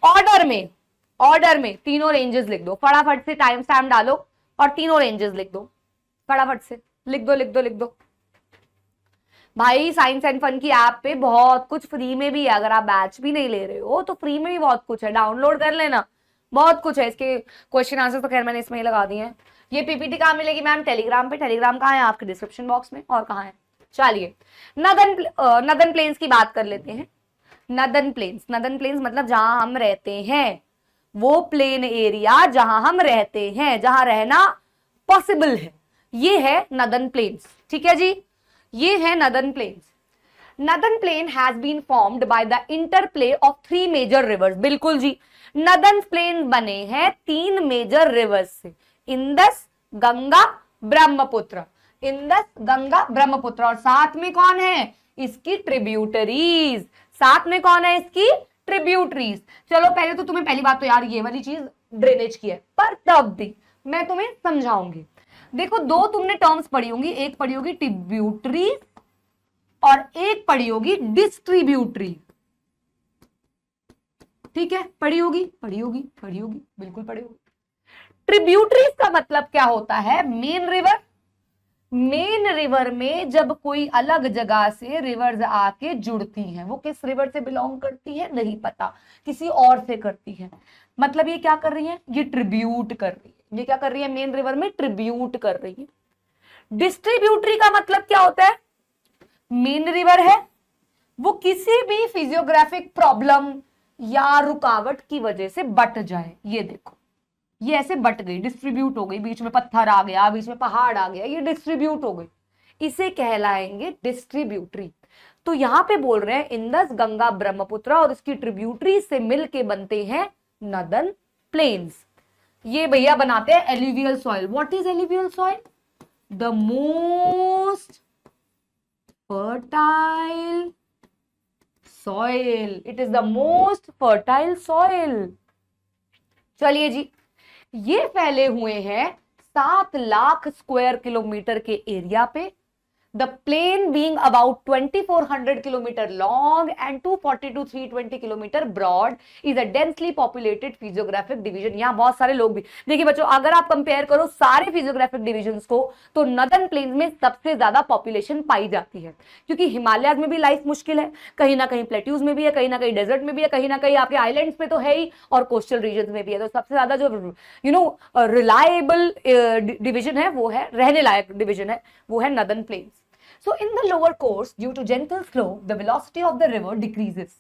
ऑर्डर में तीनों रेंजेस लिख दो, फटाफट से टाइम स्टैम्प डालो और तीनों रेंजेस लिख दो, फटाफट से लिख दो भाई। साइंस एंड फन की ऐप पे बहुत कुछ फ्री में भी है, अगर आप बैच भी नहीं ले रहे हो तो फ्री में भी बहुत कुछ है, डाउनलोड कर लेना, बहुत कुछ है। इसके क्वेश्चन आंसर तो खैर मैंने इसमें ही लगा दिए हैं। ये पीपीटी कहाँ मिलेगी मैम? टेलीग्राम पे। टेलीग्राम कहाँ है? आपके डिस्क्रिप्शन बॉक्स में। और कहाँ है? चलिए नदन प्लेन्स की बात कर लेते हैं। नदन प्लेन्स मतलब जहां हम रहते हैं, वो प्लेन एरिया जहां हम रहते हैं, जहां रहना पॉसिबल है, ये है नदन प्लेन्स। ठीक है जी, ये है northern plains. Northern plain has been formed by the interplay of 3 major rivers. बिल्कुल जी, नदन प्लेन बने हैं 3 मेजर रिवर्स से, इंदस, गंगा, ब्रह्मपुत्र। इंदस, गंगा, ब्रह्मपुत्र। और साथ में कौन है? इसकी ट्रिब्यूटरीज। साथ में कौन है? इसकी ट्रिब्यूटरीज। चलो पहले तो तुम्हें पहली बात तो यार ये वाली चीज ड्रेनेज की है, पर तब भी मैं तुम्हें समझाऊंगी। देखो, दो तुमने टर्म्स पढ़ी होंगी, एक पढ़ी होगी ट्रिब्यूटरी और एक पढ़ी होगी डिस्ट्रीब्यूटरी। ठीक है, पढ़ी होगी बिल्कुल पढ़ी होगी। ट्रिब्यूटरीज का मतलब क्या होता है? मेन रिवर में जब कोई अलग जगह से रिवर्स आके जुड़ती हैं, वो किस रिवर से बिलोंग करती है नहीं पता, किसी और से करती है, मतलब ये क्या कर रही है? ये ट्रिब्यूट कर रही है। ये क्या कर रही है? मेन रिवर में ट्रिब्यूट कर रही है। डिस्ट्रीब्यूटरी का मतलब क्या होता है? मेन रिवर है, वो किसी भी फिजियोग्राफिक प्रॉब्लम या रुकावट की वजह से बट जाए। ये देखो, ये ऐसे बट गई, डिस्ट्रीब्यूट हो गई, बीच में पत्थर आ गया, बीच में पहाड़ आ गया, ये डिस्ट्रीब्यूट हो गई, इसे कहलाएंगे डिस्ट्रीब्यूटरी। तो यहां पे बोल रहे हैं इंदस, गंगा, ब्रह्मपुत्र और इसकी ट्रिब्यूटरी से मिलके बनते हैं नदन प्लेन्स। ये भैया बनाते हैं alluvial soil. What is alluvial soil? The most fertile soil. It is the most fertile soil. चलिए जी, ये फैले हुए हैं 7 लाख स्क्वायर किलोमीटर के एरिया पे। The plane being about 2400 kilometer long and 240 to 320 kilometer broad is a densely populated physiographic division। यहाँ बहुत सारे लोग भी देखिए बच्चों, अगर आप कंपेयर करो सारे फिजियोग्राफिक डिविजन्स को तो नदर्न प्लेन्स में सबसे ज्यादा पॉपुलेशन पाई जाती है, क्योंकि हिमालय में भी लाइफ मुश्किल है, कहीं ना कहीं प्लेट्यूज में भी है, कहीं ना कहीं डेजर्ट में भी है, कहीं ना कहीं आपके आइलैंड्स में तो है ही, और कोस्टल रीजन में भी है। तो सबसे ज्यादा जो रिलायबल डिविजन है वो है, रहने लायक डिविजन है, वो है northern plains. So in the lower course, due to gentle flow, the velocity of the river decreases.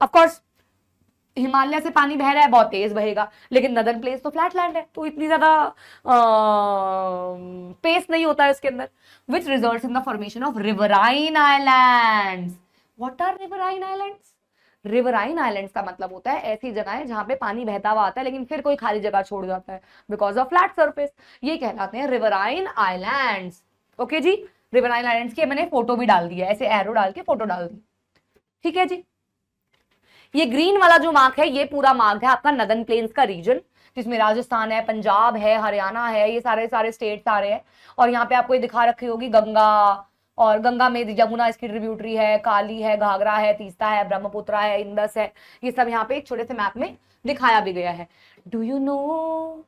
Of course, Himalaya से पानी बह रहा है, बहुत तेज बहेगा, लेकिन नदर्न प्लेन्स तो फ्लैट लैंड है, तो इतनी ज्यादा पेस नहीं होता है इसके अंदर, which results in the formation of riverine islands. What are riverine islands? Riverine islands का मतलब होता है ऐसी जगह है जहां पे पानी बहता हुआ आता है लेकिन फिर कोई खाली जगह छोड़ जाता है बिकॉज ऑफ फ्लैट सरफेस, ये कहलाते हैं रिवराइन आइलैंड्स। ओके जी, रिवराइन आइलैंड्स की मैंने फोटो भी डाल दिया, ऐसे एरो डाल के फोटो डाल दी। ठीक है जी, ये ग्रीन वाला जो मार्क है ये पूरा मार्क है आपका नदर्न प्लेन्स का रीजन, जिसमें राजस्थान है, पंजाब है, हरियाणा है, ये सारे स्टेट्स आ रहे हैं। और यहाँ पे आपको ये दिखा रखी होगी गंगा, और गंगा में यमुना इसकी ट्रिब्यूटरी है, काली है, घाघरा है, तीस्ता है, ब्रह्मपुत्र है, इंदस है, ये सब यहाँ पे एक छोटे से मैप में दिखाया भी गया है। Do you no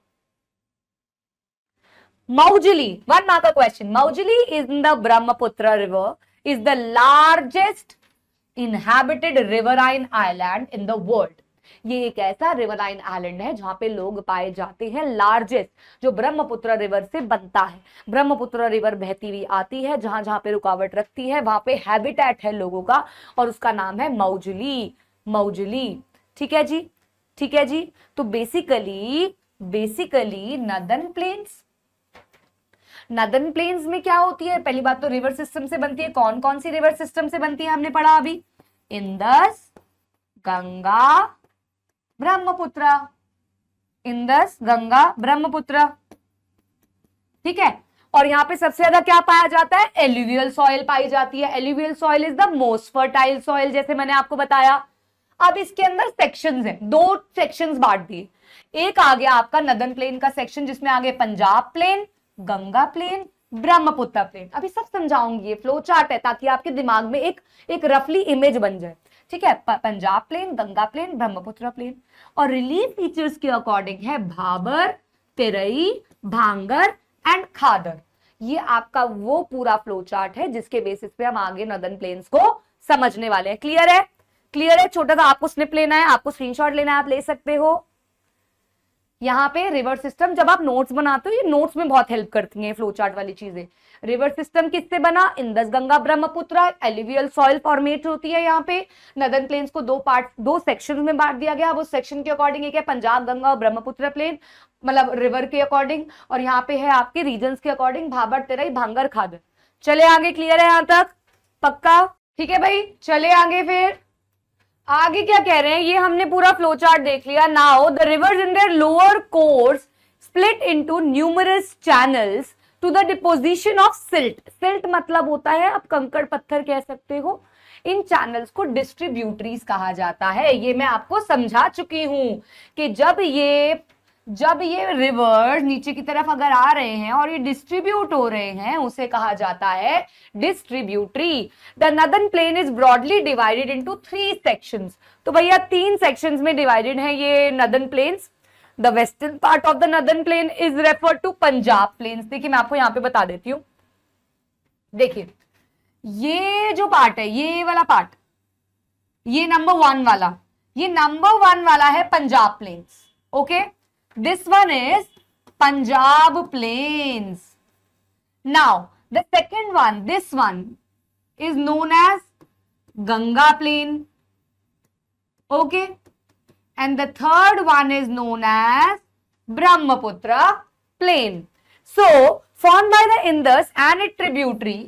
Maujali, 1 mark a question. Maujali is in the Brahmaputra river, is the largest inhabited riverine island in the world. ये एक ऐसा रिवराइन आइलैंड है जहां पे लोग पाए जाते हैं, लार्जेस्ट, जो ब्रह्मपुत्र रिवर से बनता है। ब्रह्मपुत्र रिवर बहती हुई आती है, जहां जहां पे रुकावट रखती है वहां पे हैबिटेट है लोगों का, और उसका नाम है मौजली। मौजली, ठीक है जी, ठीक है जी। तो basically northern plains, northern plains में क्या होती है? पहली बात तो रिवर सिस्टम से बनती है। कौन कौन सी रिवर सिस्टम से बनती है हमने पढ़ा अभी? इंदस, गंगा, ब्रह्मपुत्र। इंदस, गंगा, ब्रह्मपुत्र, ठीक है। और यहाँ पे सबसे ज्यादा क्या पाया जाता है? एलुवियल सॉइल पाई जाती है। Alluvial soil is the most fertile soil, जैसे मैंने आपको बताया। अब इसके अंदर सेक्शंस हैं, 2 सेक्शंस बांट दिए। एक आ गया आपका नदर्न प्लेन का सेक्शन, जिसमें आ गए Punjab plain, Ganga plain, Brahmaputra plain. अभी सब समझाऊंगी, ये फ्लो चार्ट है ताकि आपके दिमाग में एक रफली इमेज बन जाए, ठीक है। Punjab plain, Ganga plain, Brahmaputra plain. और रिलीफ फीचर्स के अकॉर्डिंग है भाबर, तेरई, भांगर एंड खादर। ये आपका वो पूरा फ्लो चार्ट है जिसके बेसिस पे हम आगे नदन प्लेन्स को समझने वाले हैं। क्लियर है? क्लियर है? छोटा सा आपको स्निप लेना है, आपको स्क्रीनशॉट लेना है, आप ले सकते हो। यहाँ पे रिवर सिस्टम, जब आप नोट्स बनाते हो, ये नोट्स में बहुत हेल्प करती हैं फ्लो चार्ट वाली चीजें। रिवर सिस्टम किससे बना? Indus, Ganga, Brahmaputra. Alluvial soil format होती है यहाँ पे। नदन प्लेन्स को दो सेक्शन में बांट दिया गया। अब उस सेक्शन के अकॉर्डिंग एक है पंजाब, गंगा और ब्रह्मपुत्र प्लेन, मतलब रिवर के अकॉर्डिंग। और यहाँ पे है आपके रीजन के अकॉर्डिंग भाबर, तेरई, भांगर, खादर। चले आगे, क्लियर है यहाँ तक? पक्का? ठीक है भाई, चले आगे। फिर आगे क्या कह रहे हैं, ये हमने पूरा फ्लो चार्ट देख लिया। Now the rivers in their lower course split into numerous channels to the deposition of silt. Silt मतलब होता है, आप कंकड़ पत्थर कह सकते हो। इन चैनल्स को डिस्ट्रीब्यूटरीज कहा जाता है। ये मैं आपको समझा चुकी हूं कि जब ये रिवर्स नीचे की तरफ अगर आ रहे हैं और ये डिस्ट्रीब्यूट हो रहे हैं, उसे कहा जाता है distributary. The northern plain is broadly divided into 3 sections. तो भैया 3 सेक्शंस में डिवाइडेड है ये नदन प्लेन्स। The western part of the northern plain is referred to Punjab plains. देखिए मैं आपको यहां पे बता देती हूं। देखिए ये जो पार्ट है, ये वाला पार्ट, ये नंबर 1 वाला, ये नंबर 1 वाला है Punjab plains. Okay, this one is Punjab plains. Now the second one, this one is known as Ganga plain. Okay, and the third one is known as Brahmaputra plain. So formed by the Indus and its tributary,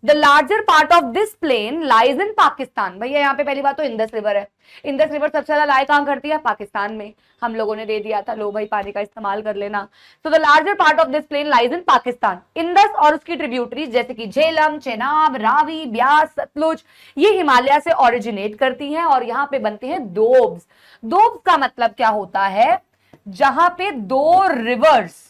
the larger part of this plain lies in Pakistan. भैया यहाँ पे पहली बात तो Indus river है। Indus river सबसे ज्यादा लाई कहाँ करती है? पाकिस्तान में। हम लोगों ने दे दिया था, लो भाई पानी का इस्तेमाल कर लेना। तो the larger part of this plain lies in Pakistan. Indus और उसकी ट्रिब्यूटरीज जैसे कि झेलम, चेनाब, रावी, ब्यास, सतलुज, ये हिमालय से ओरिजिनेट करती हैं और यहाँ पे बनते हैं दोब्स। दोब्स का मतलब क्या होता है? जहां पे 2 रिवर्स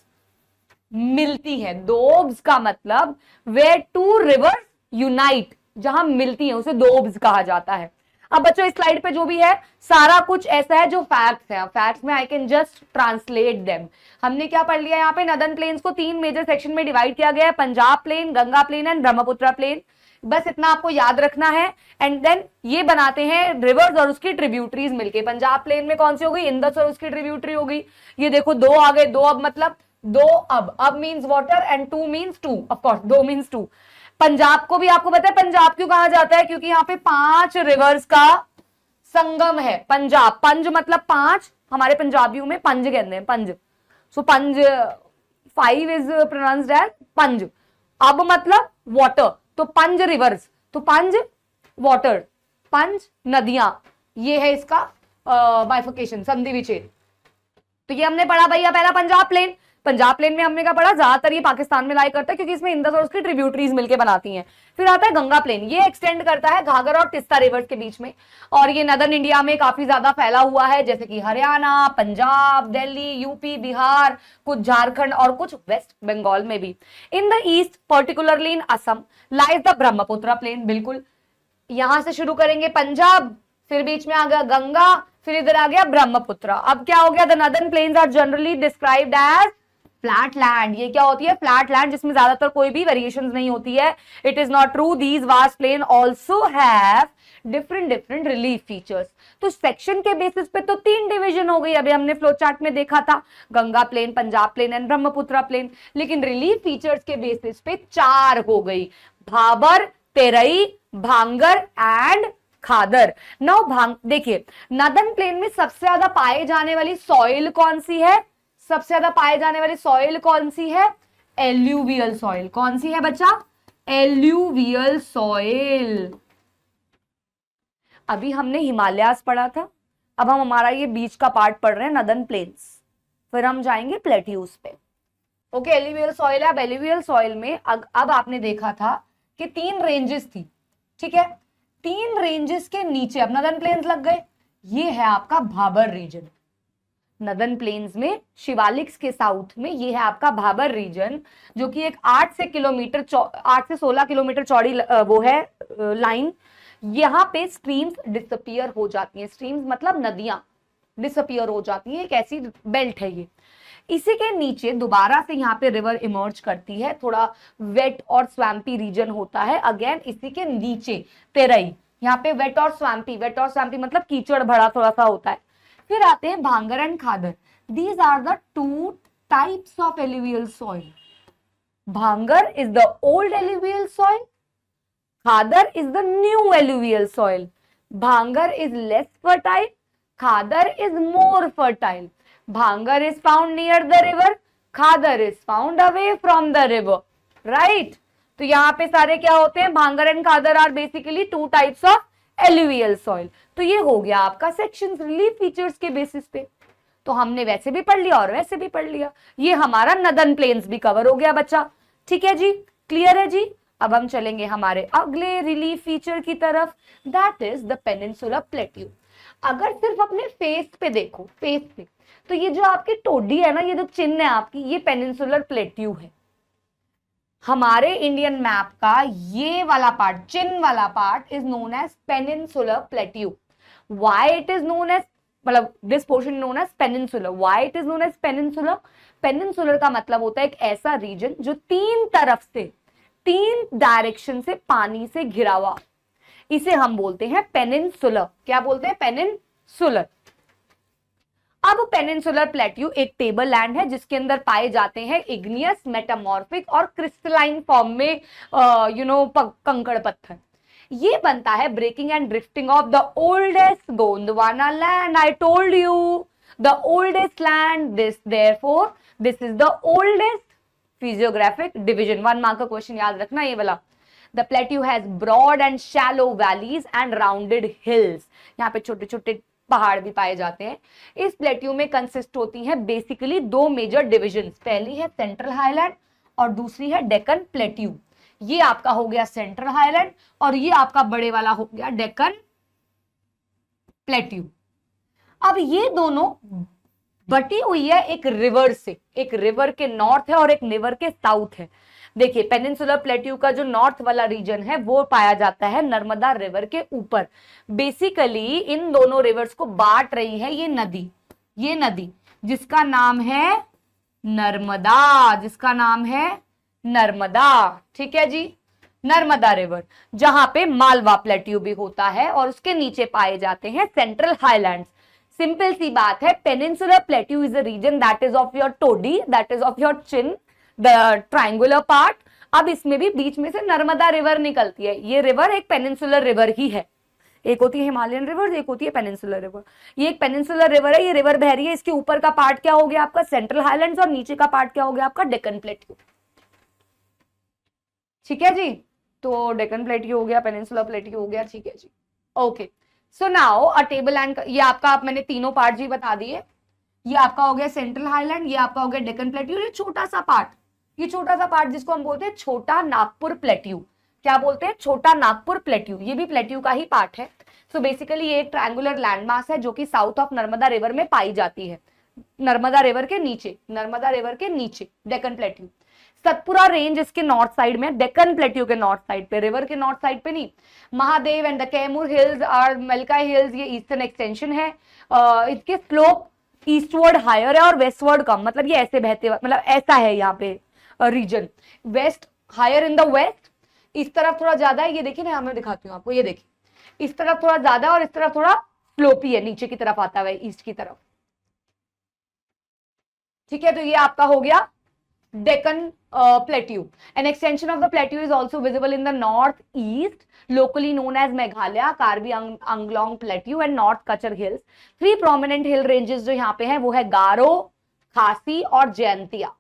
मिलती है। दोब्स का मतलब वेयर 2 रिवर्स यूनाइट, जहां मिलती है, उसे दोब्स कहा जाता है। अब बच्चों इस स्लाइड पे जो भी है सारा कुछ ऐसा है जो फैक्ट्स है। फैक्ट्स में I can just translate them. हमने क्या पढ़ लिया यहाँ पे? नदन प्लेन्स को 3 मेजर सेक्शन में डिवाइड किया गया है, Punjab plain, Ganga plain and Brahmaputra plain. बस इतना आपको याद रखना है। एंड देन ये बनाते हैं रिवर्स और उसकी ट्रिब्यूटरीज मिलके। पंजाब प्लेन में कौन सी होगी? इंदस और उसकी ट्रिब्यूटरी होगी। ये देखो 2 आ गए, 2 अब मतलब 2 अब means water and 2 means 2, of course 2 means 2। Punjab को भी आपको पता है पंजाब क्यों कहा जाता है? क्योंकि यहाँ पे 5 रिवर्स का संगम है। पंजाब, पंज मतलब 5, हमारे पंजाबियों में पंज कहते हैं, पंज। सो पंज 5 इज प्रोनाउंस्ड एज पंज। अब मतलब वाटर, तो पंज रिवर्स, तो पंज वाटर, पंज नदियां, ये है इसका बाइफिकेशन, संधि विच्छेद। तो ये हमने पढ़ा भैया पहला पंजाब प्लेन। पंजाब प्लेन में हमने क्या पढ़ा? ज्यादातर ये पाकिस्तान में लाई करता है क्योंकि इसमें इंदस और उसकी ट्रिब्यूटरीज मिलके बनाती हैं। फिर आता है गंगा प्लेन, ये एक्सटेंड करता है घाघर और तिस्ता रिवर्स के बीच में और ये नदर्न इंडिया में काफी ज्यादा फैला हुआ है, जैसे कि हरियाणा, पंजाब, दिल्ली, यूपी, बिहार, कुछ झारखंड और कुछ वेस्ट बंगाल में भी। In the east particularly in Assam lies the Brahmaputra plain. बिल्कुल यहां से शुरू करेंगे पंजाब, फिर बीच में आ गया गंगा, फिर इधर आ गया ब्रह्मपुत्र। अब क्या हो गया? The northern plains are generally described as flat land. ये क्या होती है? फ्लैट लैंड, जिसमें ज्यादातर कोई भी वेरिएशंस नहीं होती है। It is not true, these vast plain also have different relief features. तो सेक्शन के बेसिस पे तो 3 डिवीजन हो गई, अभी हमने फ्लो चार्ट में देखा था, Ganga plain, Punjab plain and Brahmaputra plain. लेकिन रिलीफ फीचर्स के बेसिस पे 4 हो गई, भाबर, तेरई, भांगर एंड खादर। नाउ देखिए नदर्न प्लेन में सबसे ज्यादा पाए जाने वाली सॉइल कौन सी है? सबसे ज्यादा पाए जाने वाली सॉइल कौन सी है? Alluvial soil. कौन सी है बच्चा? Alluvial soil. अभी हमने हिमालयास पढ़ा था, अब हम हमारा ये बीच का पार्ट पढ़ रहे हैं नदर्न प्लेन्स, फिर हम जाएंगे प्लेट्यूज पे। ओके, एल्यूवियल सॉइल है। अब एल्यूवियल सॉइल में अब आपने देखा था कि 3 रेंजेस थी, ठीक है? 3 रेंजेस के नीचे अब नदर्न प्लेन्स लग गए। ये है आपका भाबर रीजन। नदर्न प्लेन्स में शिवालिक्स के साउथ में ये है आपका भाबर रीजन, जो कि एक 8 से 16 किलोमीटर चौड़ी वो है लाइन। यहाँ पे स्ट्रीम्स डिसअपियर हो जाती हैं, स्ट्रीम्स मतलब नदियां डिसअपियर हो जाती हैं, एक ऐसी बेल्ट है ये। इसी के नीचे दोबारा से यहाँ पे रिवर इमर्ज करती है, थोड़ा वेट और स्वैम्पी रीजन होता है। अगेन इसी के नीचे तेरई, यहाँ पे वेट और स्वैम्पी मतलब कीचड़ भरा थोड़ा सा होता है। फिर आते हैं Bhangar and Khadar. These are the two types of alluvial soil. Bhangar is the old alluvial soil, Khadar is the new alluvial soil. Bhangar is less fertile, Khadar is more fertile. Bhangar is found near the river, Khadar is found away from the river. Right? तो यहाँ पे सारे क्या होते हैं, Bhangar and Khadar are basically two types of alluvial soil. तो ये हो गया आपका सेक्शंस रिलीफ फीचर्स के बेसिस पे। तो हमने वैसे भी पढ़ लिया और वैसे भी पढ़ लिया, ये हमारा नदर्न प्लेन्स भी कवर हो गया बच्चा। ठीक है जी, क्लियर है जी। अब हम चलेंगे हमारे अगले रिलीफ फीचर की तरफ, that is the peninsular plateau. अगर सिर्फ अपने फेस पे देखो, फेस पे, तो ये जो आपकी टोडी है ना, ये जो चिन्ह है आपकी, ये पेनिनसुलर प्लेट्यू है। हमारे इंडियन मैप का ये वाला पार्ट, चिन्ह वाला part is known as peninsular plateau. Why it is known as, मतलब this portion known as peninsular. Why it is known as peninsular? Peninsular का मतलब होता है एक ऐसा रीजन जो तीन तरफ से, तीन डायरेक्शन से पानी से घिरा हुआ, इसे हम बोलते हैं पेनिनसुलर। क्या बोलते हैं? पेनिनसुलर। अब पेनिनसुलर प्लेट्यू एक टेबल लैंड है जिसके अंदर पाए जाते हैं इग्नियस, मेटामॉर्फिक और क्रिस्टलाइन फॉर्म में कंकड़ पत्थर। ये बनता है breaking and drifting of the oldest Gondwana land. I told you the oldest land, this therefore this is the oldest physiographic division. 1 mark का क्वेश्चन याद रखना ये वाला। The plateau has broad and shallow valleys and rounded hills. यहाँ पे छोटे छोटे पहाड़ भी पाए जाते हैं। इस प्लेट्यू में कंसिस्ट होती है बेसिकली दो मेजर डिविजन, पहली है सेंट्रल हाईलैंड और दूसरी है डेक्कन प्लेट्यू। ये आपका हो गया सेंट्रल हाईलैंड और ये आपका बड़े वाला हो गया डेक्कन प्लेट्यू। अब ये दोनों बटी हुई है एक रिवर से, एक रिवर के नॉर्थ है और एक रिवर के साउथ है। देखिए पेनिनसुलर प्लेट्यू का जो नॉर्थ वाला रीजन है वो पाया जाता है नर्मदा रिवर के ऊपर। बेसिकली इन दोनों रिवर्स को बांट रही है ये नदी जिसका नाम है नर्मदा, जिसका नाम है नर्मदा। ठीक है जी, नर्मदा रिवर, जहां पे मालवा प्लेट्यू भी होता है और उसके नीचे पाए जाते हैं सेंट्रल हाईलैंड्स। सिंपल सी बात है, peninsular plateau is a region that is of your टोडी, that is of your chin, the triangular part. अब इसमें भी बीच में से नर्मदा रिवर निकलती है। ये रिवर एक पेनिनसुलर रिवर ही है, एक होती है हिमालयन रिवर, एक होती है पेनिनसुलर रिवर। ये एक पेनिनसुलर रिवर है, ये रिवर बह रही है। इसके ऊपर का पार्ट क्या हो गया आपका? सेंट्रल हाईलैंड्स, और नीचे का पार्ट क्या हो गया आपका? डेक्कन प्लेट्यू। ठीक है जी, तो डेक्कन प्लेट्यू हो गया, पेनिनसुलर प्लेट्यू हो गया। ठीक है जी, okay. So now a tableland, ये आपका मैंने तीनों पार्ट जी बता दिए। ये आपका हो गया सेंट्रल हाईलैंड, ये आपका हो गया डेक्कन प्लेट्यू। ये छोटा सा पार्ट, ये छोटा सा पार्ट जिसको हम बोलते हैं छोटा नागपुर प्लेट्यू। क्या बोलते हैं? छोटा नागपुर प्लेट्यू। ये भी प्लेट्यू का ही पार्ट है। सो बेसिकली ये एक ट्रायंगुलर लैंडमास है जो कि साउथ ऑफ नर्मदा रिवर में पाई जाती है। नर्मदा रिवर के नीचे डेक्कन प्लेट्यू। सतपुरा रेंज इसके नॉर्थ साइड में, डेक्कन प्लेट्यू के नॉर्थ साइड पे, रिवर के नॉर्थ साइड पे नहीं। Mahadev and the Kaimur hills और मलकाई हिल्स, ये ईस्टर्न एक्सटेंशन है। इसके स्लोप ईस्टवर्ड हायर है और वेस्टवर्ड कम, मतलब ये ऐसे बहते, मतलब ऐसा है यहाँ पे region. West higher in the west, इस तरफ थोड़ा ज्यादा है। ये देखिए ना, मैं दिखाती हूँ आपको, ये देखिए इस तरफ थोड़ा ज्यादा और इस तरफ थोड़ा स्लोपी है, नीचे की तरफ आता है ईस्ट की तरफ। ठीक है, तो ये आपका हो गया Deccan plateau. An extension of the plateau is also visible in the northeast, locally known as Meghalaya, Karbi Anglong Plateau and North Kachar Hills. 3 prominent hill ranges जो यहाँ पे है वो है गारो, खासी और जयंतिया।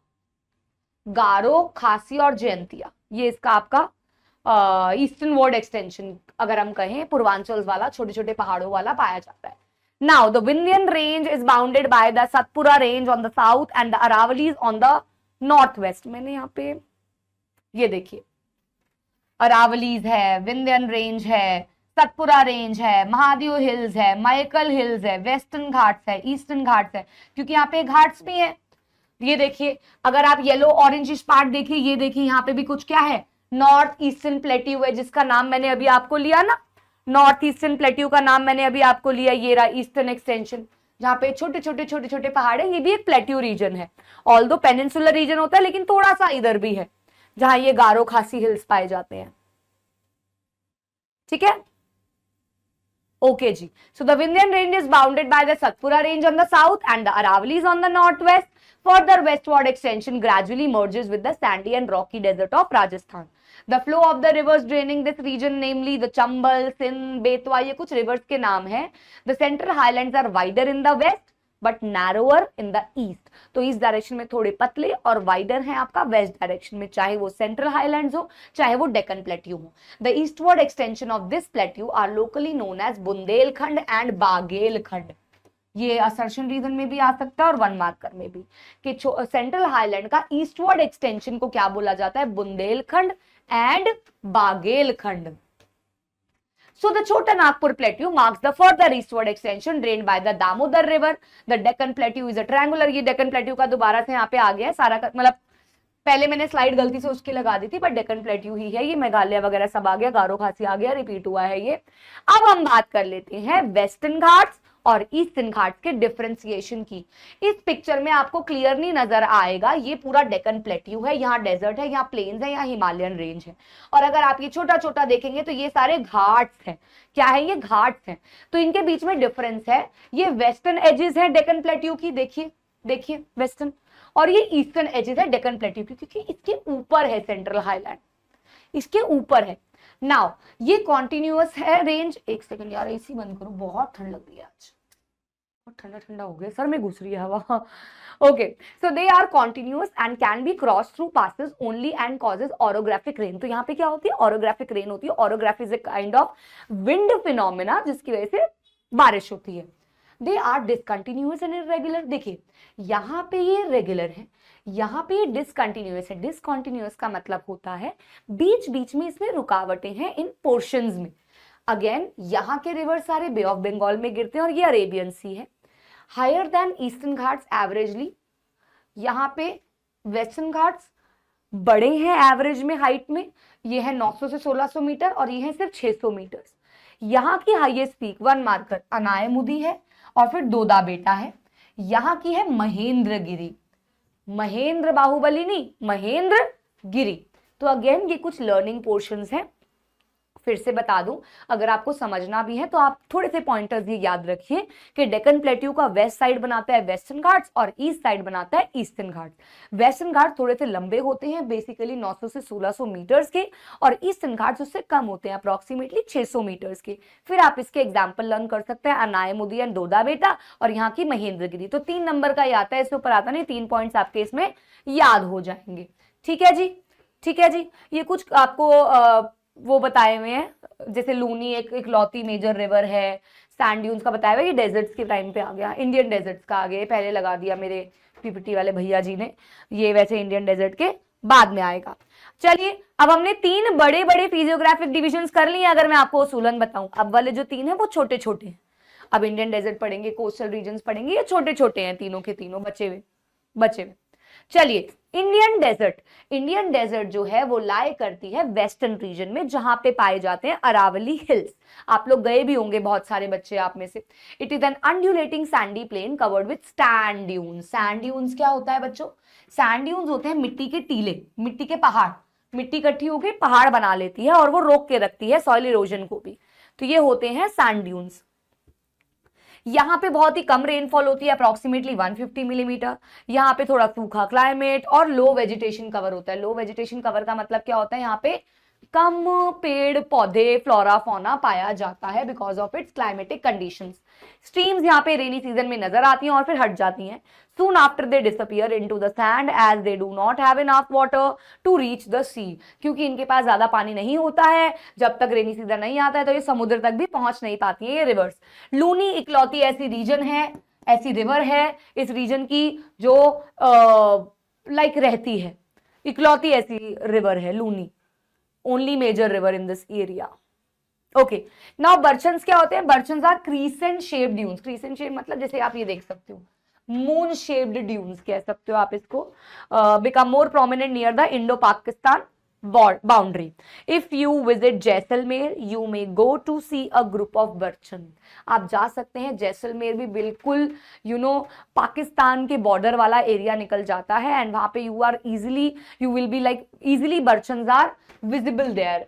गारो, खासी और जयंतिया, ये इसका आपका ईस्टर्न वर्ड एक्सटेंशन अगर हम कहें, पूर्वांचल वाला, छोटे छोटे पहाड़ों वाला पाया जाता है। Now the Vindhyan range is bounded by the Satpura range on the south and the Aravalis on the north west. मैंने यहाँ पे ये देखिए अरावलीज है, विंध्यन रेंज है, सतपुरा रेंज है, महादेव हिल्स है, माइकल हिल्स है, वेस्टर्न घाट्स है, ईस्टर्न घाट्स है, क्योंकि यहाँ पे घाट्स भी है। ये देखिए, अगर आप येलो ऑरेंजिश पार्ट देखिए, ये देखिए यहाँ पे भी कुछ क्या है, नॉर्थ ईस्टर्न प्लेट्यू है, जिसका नाम मैंने अभी आपको लिया ना, नॉर्थ ईस्टर्न प्लेट्यू का नाम मैंने अभी आपको लिया, ये रहा ईस्टर्न एक्सटेंशन, जहाँ पे छोटे छोटे छोटे छोटे पहाड़ है। ये भी एक प्लेट्यू रीजन है, ऑल्दो पेनिनसुलर रीजन होता है, लेकिन थोड़ा सा इधर भी है जहां ये गारो खासी हिल्स पाए जाते हैं। ठीक है, ओके जी। So the Vindhyan range is bounded by the Satpura range on the south and the Aravallis on the north west. Further westward extension gradually merges with the sandy and rocky desert of Rajasthan. The flow of the rivers draining this region, namely the Chambal, Sindh, Betwa, ये कुछ rivers के नाम हैं. The central highlands are wider in the west but narrower in the east. तो इस direction में थोड़े पतले और वाइडर हैं आपका वेस्ट डायरेक्शन में, चाहे वो सेंट्रल हाईलैंड्स हो चाहे वो डेक्कन प्लेट्यू हो. The eastward extension of this plateau are locally known as Bundelkhand and Baghelkhand. ये असर्शन रीजन में भी आ सकता है और वन मार्कर में भी, कि सेंट्रल हाईलैंड का ईस्टवर्ड एक्सटेंशन को क्या बोला जाता है, Bundelkhand and Baghelkhand. So the Chota Nagpur plateau marks the further eastward extension drained by the Damodar river. The Deccan plateau is a triangular. ये डेक्कन प्लेट्यू का दोबारा से यहाँ पे आ गया है सारा, मतलब पहले मैंने स्लाइड गलती से उसकी लगा दी थी, पर डेक्कन प्लेट्यू ही है ये, मेघालय वगैरह सब आ गया, गारो खासी आ गया, रिपीट हुआ है ये. अब हम बात कर लेते हैं वेस्टर्न घाट्स और ईस्टर्न घाट्स के डिफरेंशिएशन की. इस पिक्चर में आपको क्लियरली नजर आएगा, ये पूरा डेक्कन प्लेट्यू है, यहाँ डेजर्ट है, यहाँ प्लेन्स है, यहाँ हिमालयन रेंज है, और अगर आप ये छोटा छोटा देखेंगे तो ये सारे घाट्स हैं. क्या है, ये घाट्स हैं. तो इनके बीच में डिफरेंस है, ये वेस्टर्न एजेस है डेक्कन प्लेट्यू की, देखिए देखिए वेस्टर्न, और ये ईस्टर्न एजेस है डेक्कन प्लेट्यू की, क्योंकि इसके ऊपर है सेंट्रल हाईलैंड, इसके ऊपर है. नाउ ये कॉन्टिन्यूअस है रेंज. एक सेकंड यार, एसी बंद करो, बहुत ठंड लग रही है आज, ठंडा ठंडा हो गया, सर में घुस रही है हवा. Okay, so they are continuous and can be cross through passes only and causes orographic rain. तो यहाँ पे क्या होती है, ऑरोग्राफिक रेन होती है. Orography is a kind of wind phenomena जिसकी वजह से बारिश होती है. They are discontinuous and irregular. देखिए यहाँ पे ये रेगुलर है, यहाँ पे ये डिसकंटिन्यूअस है. डिसकंटिन्यूअस का मतलब होता है बीच बीच में इसमें रुकावटें हैं इन पोर्शंस में. अगेन यहाँ के रिवर सारे बे ऑफ बंगाल में गिरते हैं और ये अरेबियन सी है. Higher than eastern Ghats averagely. यहाँ पे वेस्टर्न घाट्स बड़े हैं एवरेज में हाइट में, ये है 900 से 1600 मीटर और ये है सिर्फ 600 मीटर. यहाँ की हाईएस्ट पीक वन मार्कर अनायमुदी है और फिर दोदा बेटा है. यहाँ की है महेंद्रगिरी, महेंद्र बाहुबली नहीं, महेंद्र गिरी. तो अगेन ये कुछ लर्निंग पोर्शंस हैं. फिर से बता दूं, अगर आपको समझना भी है तो आप थोड़े से पॉइंटर्स ये याद रखिए कि डेक्कन प्लेट्यू का वेस्ट साइड बनाता है वेस्टर्न घाट्स और ईस्ट साइड बनाता है ईस्टर्न घाट्स. वेस्टर्न घाट थोड़े से लंबे होते हैं, बेसिकली 900 से 1600 मीटर्स के, और ईस्टर्न घाट्स उससे कम होते हैं, अप्रोक्सीमेटली 600 मीटर्स के. फिर आप इसके एग्जाम्पल लर्न कर सकते हैं, अनायमुदी एंड दोदा बेटा और यहाँ की महेंद्रगिरी. तो 3 नंबर का ही आता है, इसके ऊपर आता नहीं, 3 पॉइंट्स आपके इसमें याद हो जाएंगे. ठीक है जी, ठीक है जी. ये कुछ आपको वो बताए हुए हैं, जैसे लूनी एक इकलौती मेजर रिवर है, सैंड ड्यून्स का बताया हुआ, ये डेजर्ट्स के टाइम पे आ गया, इंडियन डेजर्ट्स का आ गया, पहले लगा दिया मेरे पीपीटी वाले भैया जी ने, ये वैसे इंडियन डेजर्ट के बाद में आएगा. चलिए, अब हमने 3 बड़े बड़े फिजियोग्राफिक डिविजन्स कर लिए. अगर मैं आपको उसूलन बताऊं, अब वाले जो 3 है वो छोटे छोटे हैं. अब इंडियन डेजर्ट पढ़ेंगे, कोस्टल रीजन्स पढ़ेंगे, ये छोटे छोटे हैं तीनों के तीनों बचे हुए. चलिए, इंडियन डेजर्ट जो है वो लाई करती है वेस्टर्न रीजन में, जहां पे पाए जाते हैं अरावली हिल्स. आप लोग गए भी होंगे, बहुत सारे बच्चे आप में से. It is an undulating sandy plain covered with sand dunes. Sand dunes क्या होता है बच्चों, सैंड ड्यून्स होते हैं मिट्टी के टीले, मिट्टी के पहाड़, मिट्टी इकट्ठी होकर पहाड़ बना लेती है और वो रोक के रखती है सॉइल इरोजन को भी. तो ये होते हैं सैंड ड्यून्स. यहाँ पे बहुत ही कम रेनफॉल होती है, अप्रोक्सीमेटली 150 मिलीमीटर. यहाँ पे थोड़ा सूखा क्लाइमेट और लो वेजिटेशन कवर होता है. लो वेजिटेशन कवर का मतलब क्या होता है, यहाँ पे कम पेड़ पौधे फ्लोरा फौना पाया जाता है because of its climatic conditions. Streams यहाँ पे रेनी सीजन में नजर आती हैं और फिर हट जाती हैं. Soon after they disappear into the sand as they do not have enough water to reach the sea. क्योंकि इनके पास ज्यादा पानी नहीं होता है, जब तक रेनी सीजन नहीं आता है तो ये समुद्र तक भी पहुंच नहीं पाती है ये रिवर्स. लूनी इकलौती ऐसी रीजन है, ऐसी रिवर है इस रीजन की जो लाइक रहती है. इकलौती ऐसी रिवर है Luni, only major river in this area. Okay, now barchans क्या होते हैं? Barchans are crescent shaped dunes. Crescent shape मतलब जैसे आप ये देख सकते हो, मून शेप्ड ड्यून्स कह सकते हो आप इसको। Become more prominent near the Indo Pakistan boundary. If you visit Jaisalmer, you may go to see a group of बर्चन। आप जा सकते हैं, जैसलमेर भी बिल्कुल पाकिस्तान के बॉर्डर वाला एरिया निकल जाता है, एंड वहां पे you will be like easily barchans are visible there.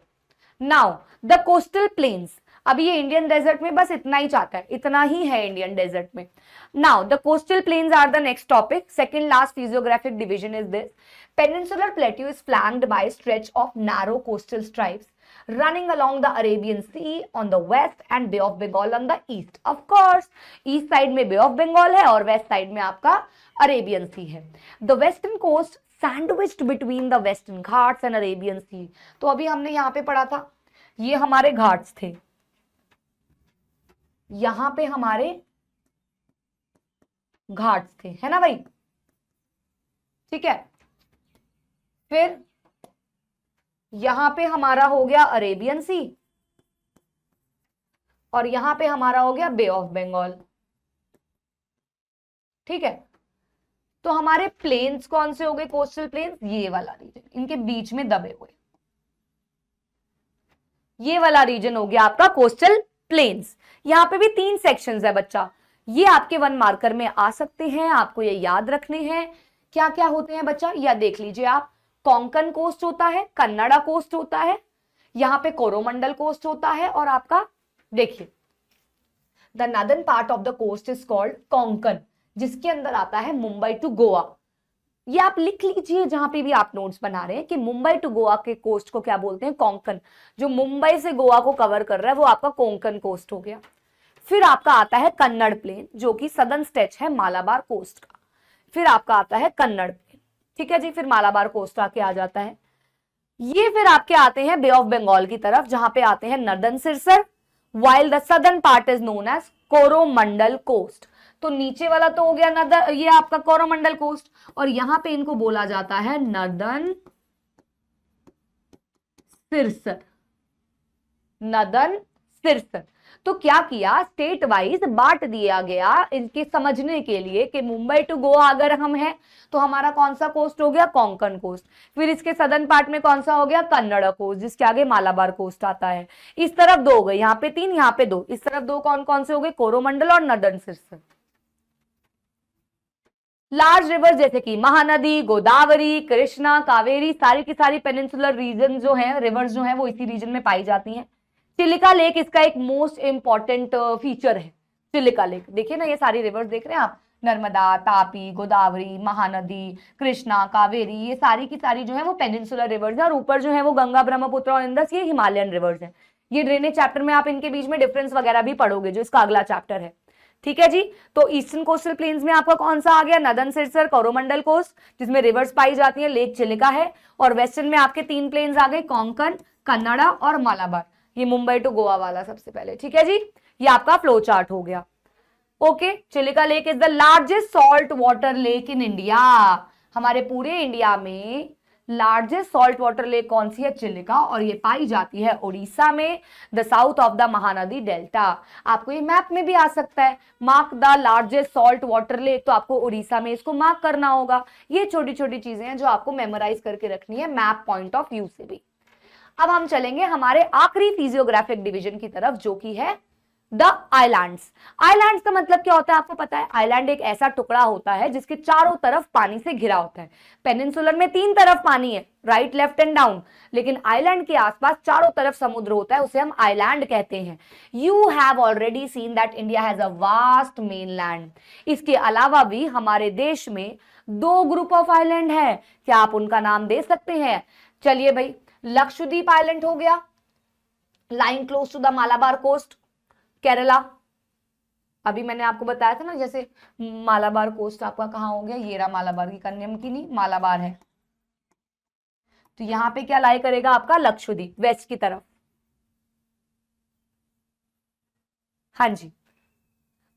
Now the coastal plains, अभी ये इंडियन डेजर्ट में बस इतना ही चाहता है, इतना ही है इंडियन डेजर्ट में। Now the coastal plains are the next topic. Second last physiographic division is this. Peninsular plateau is flanked by a stretch of narrow coastal stripes running along the Arabian Sea on the west and Bay of Bengal on the east. Of course, east side में Bay of Bengal है और west side में आपका Arabian Sea है। The western coast sandwiched between the Western Ghats and Arabian Sea। तो अभी हमने यहाँ पे पढ़ा था, ये हमारे घाट्स थे, यहाँ पे हमारे घाट्स थे, है ना भाई? ठीक है, फिर यहां पे हमारा हो गया अरेबियन सी और यहां पे हमारा हो गया बे ऑफ बंगाल। ठीक है, तो हमारे प्लेन्स कौन से हो गए? कोस्टल प्लेन्स, ये वाला रीजन, इनके बीच में दबे हुए, ये वाला रीजन हो गया आपका कोस्टल प्लेन्स। यहां पे भी 3 सेक्शंस है बच्चा, ये आपके 1 मार्कर में आ सकते हैं, आपको ये याद रखने हैं। क्या क्या होते हैं बच्चा? या देख लीजिए आप, कोंकण कोस्ट होता है, कन्नड़ा कोस्ट होता है, यहां पे कोरोमंडल कोस्ट होता है, और आपका देखिए the northern part of the coast is called Konkan, जिसके अंदर आता है मुंबई टू गोवा। ये आप लिख लीजिए जहां पे भी आप नोट्स बना रहे हैं कि मुंबई टू गोवा के कोस्ट को क्या बोलते हैं? कोंकण। जो मुंबई से गोवा को कवर कर रहा है वो आपका कोंकण कोस्ट हो गया। फिर आपका आता है कन्नड़ प्लेन, जो कि सदर्न स्ट्रेच है मालाबार कोस्ट का। फिर आपका आता है कन्नड़, ठीक है जी, फिर मालाबार कोस्ट आके आ जाता है। ये फिर आपके आते हैं बे ऑफ बंगाल की तरफ, जहां पे आते हैं northern Circars, while the southern part is known as Coromandel coast. तो नीचे वाला तो हो गया नर्दर्न, ये आपका कोरोमंडल कोस्ट, और यहां पे इनको बोला जाता है नर्दर्न सिरसर, नर्दर्न सिरसर। तो क्या किया? स्टेट वाइज बांट दिया गया इनके समझने के लिए कि मुंबई टू गोवा अगर हम हैं तो हमारा कौन सा कोस्ट हो गया? कोंकण कोस्ट। फिर इसके सदर्न पार्ट में कौन सा हो गया? कन्नड़ा कोस्ट, जिसके आगे मालाबार कोस्ट आता है। इस तरफ 2 हो गए, यहाँ पे 3, यहाँ पे 2, इस तरफ 2 कौन कौन से हो गए? कोरोमंडल और नर्दर्न सिरसर। लार्ज रिवर जैसे कि महानदी, गोदावरी, कृष्णा, कावेरी, सारी की सारी पेनिनसुलर रीजन जो है, रिवर्स जो है वो इसी रीजन में पाई जाती हैं। चिलिका लेक इसका एक मोस्ट इंपॉर्टेंट फीचर है। चिलिका लेक देखिए ना, ये सारी रिवर्स देख रहे हैं आप, नर्मदा, तापी, गोदावरी, महानदी, कृष्णा, कावेरी, ये सारी की सारी जो है वो पेनिनसुलर रिवर्स है, और ऊपर जो है वो गंगा, ब्रह्मपुत्र और इंदस, ये हिमालयन रिवर्स है। ये ड्रेनेज चैप्टर में आप इनके बीच में डिफरेंस वगैरह भी पढ़ोगे, जो इसका अगला चैप्टर है। ठीक है जी, तो ईस्टर्न कोस्टल प्लेन्स में आपका कौन सा आ गया? नर्दर्न सिरसर, कोरोमंडल कोस्ट, जिसमें रिवर्स पाई जाती है, लेक चिलिका है, और वेस्टर्न में आपके 3 प्लेन्स आ गए, कोंकण, कन्नड़ा और मालाबार। ये मुंबई टू गोवा वाला सबसे पहले। ठीक है जी, ये आपका फ्लो चार्ट हो गया। Okay, Chilika lake is the largest salt water lake in India. हमारे पूरे इंडिया में लार्जेस्ट सॉल्ट वाटर लेक कौन सी है? चिलिका, और ये पाई जाती है उड़ीसा में, the south of the Mahanadi delta. आपको ये मैप में भी आ सकता है, mark the largest salt water lake, तो आपको उड़ीसा में इसको मार्क करना होगा। ये छोटी छोटी चीजें हैं जो आपको मेमोराइज करके रखनी है मैप पॉइंट ऑफ व्यू से भी। अब हम चलेंगे हमारे आखिरी फिजियोग्राफिक डिवीजन की तरफ, जो कि है द आइलैंड्स। आइलैंड्स का मतलब क्या होता है आपको पता है? आइलैंड एक ऐसा टुकड़ा होता है जिसके चारों तरफ पानी से घिरा होता है। पेनिनसुलर में 3 तरफ पानी है, राइट, लेफ्ट एंड डाउन, लेकिन आइलैंड के आसपास चारों तरफ समुद्र होता है, उसे हम आइलैंड कहते हैं। You have already seen that India has a vast mainland. इसके अलावा भी हमारे देश में 2 ग्रुप ऑफ आइलैंड है। क्या आप उनका नाम दे सकते हैं? चलिए भाई, लक्षद्वीप आइलैंड हो गया, lying close to the Malabar coast, Kerala. अभी मैंने आपको बताया था ना, जैसे मालाबार कोस्ट आपका कहां हो गया? ये रहा मालाबार की कन्याकुमारी, मालाबार है, तो यहां पे क्या लाई करेगा आपका? लक्षद्वीप, वेस्ट की तरफ। हाँ जी,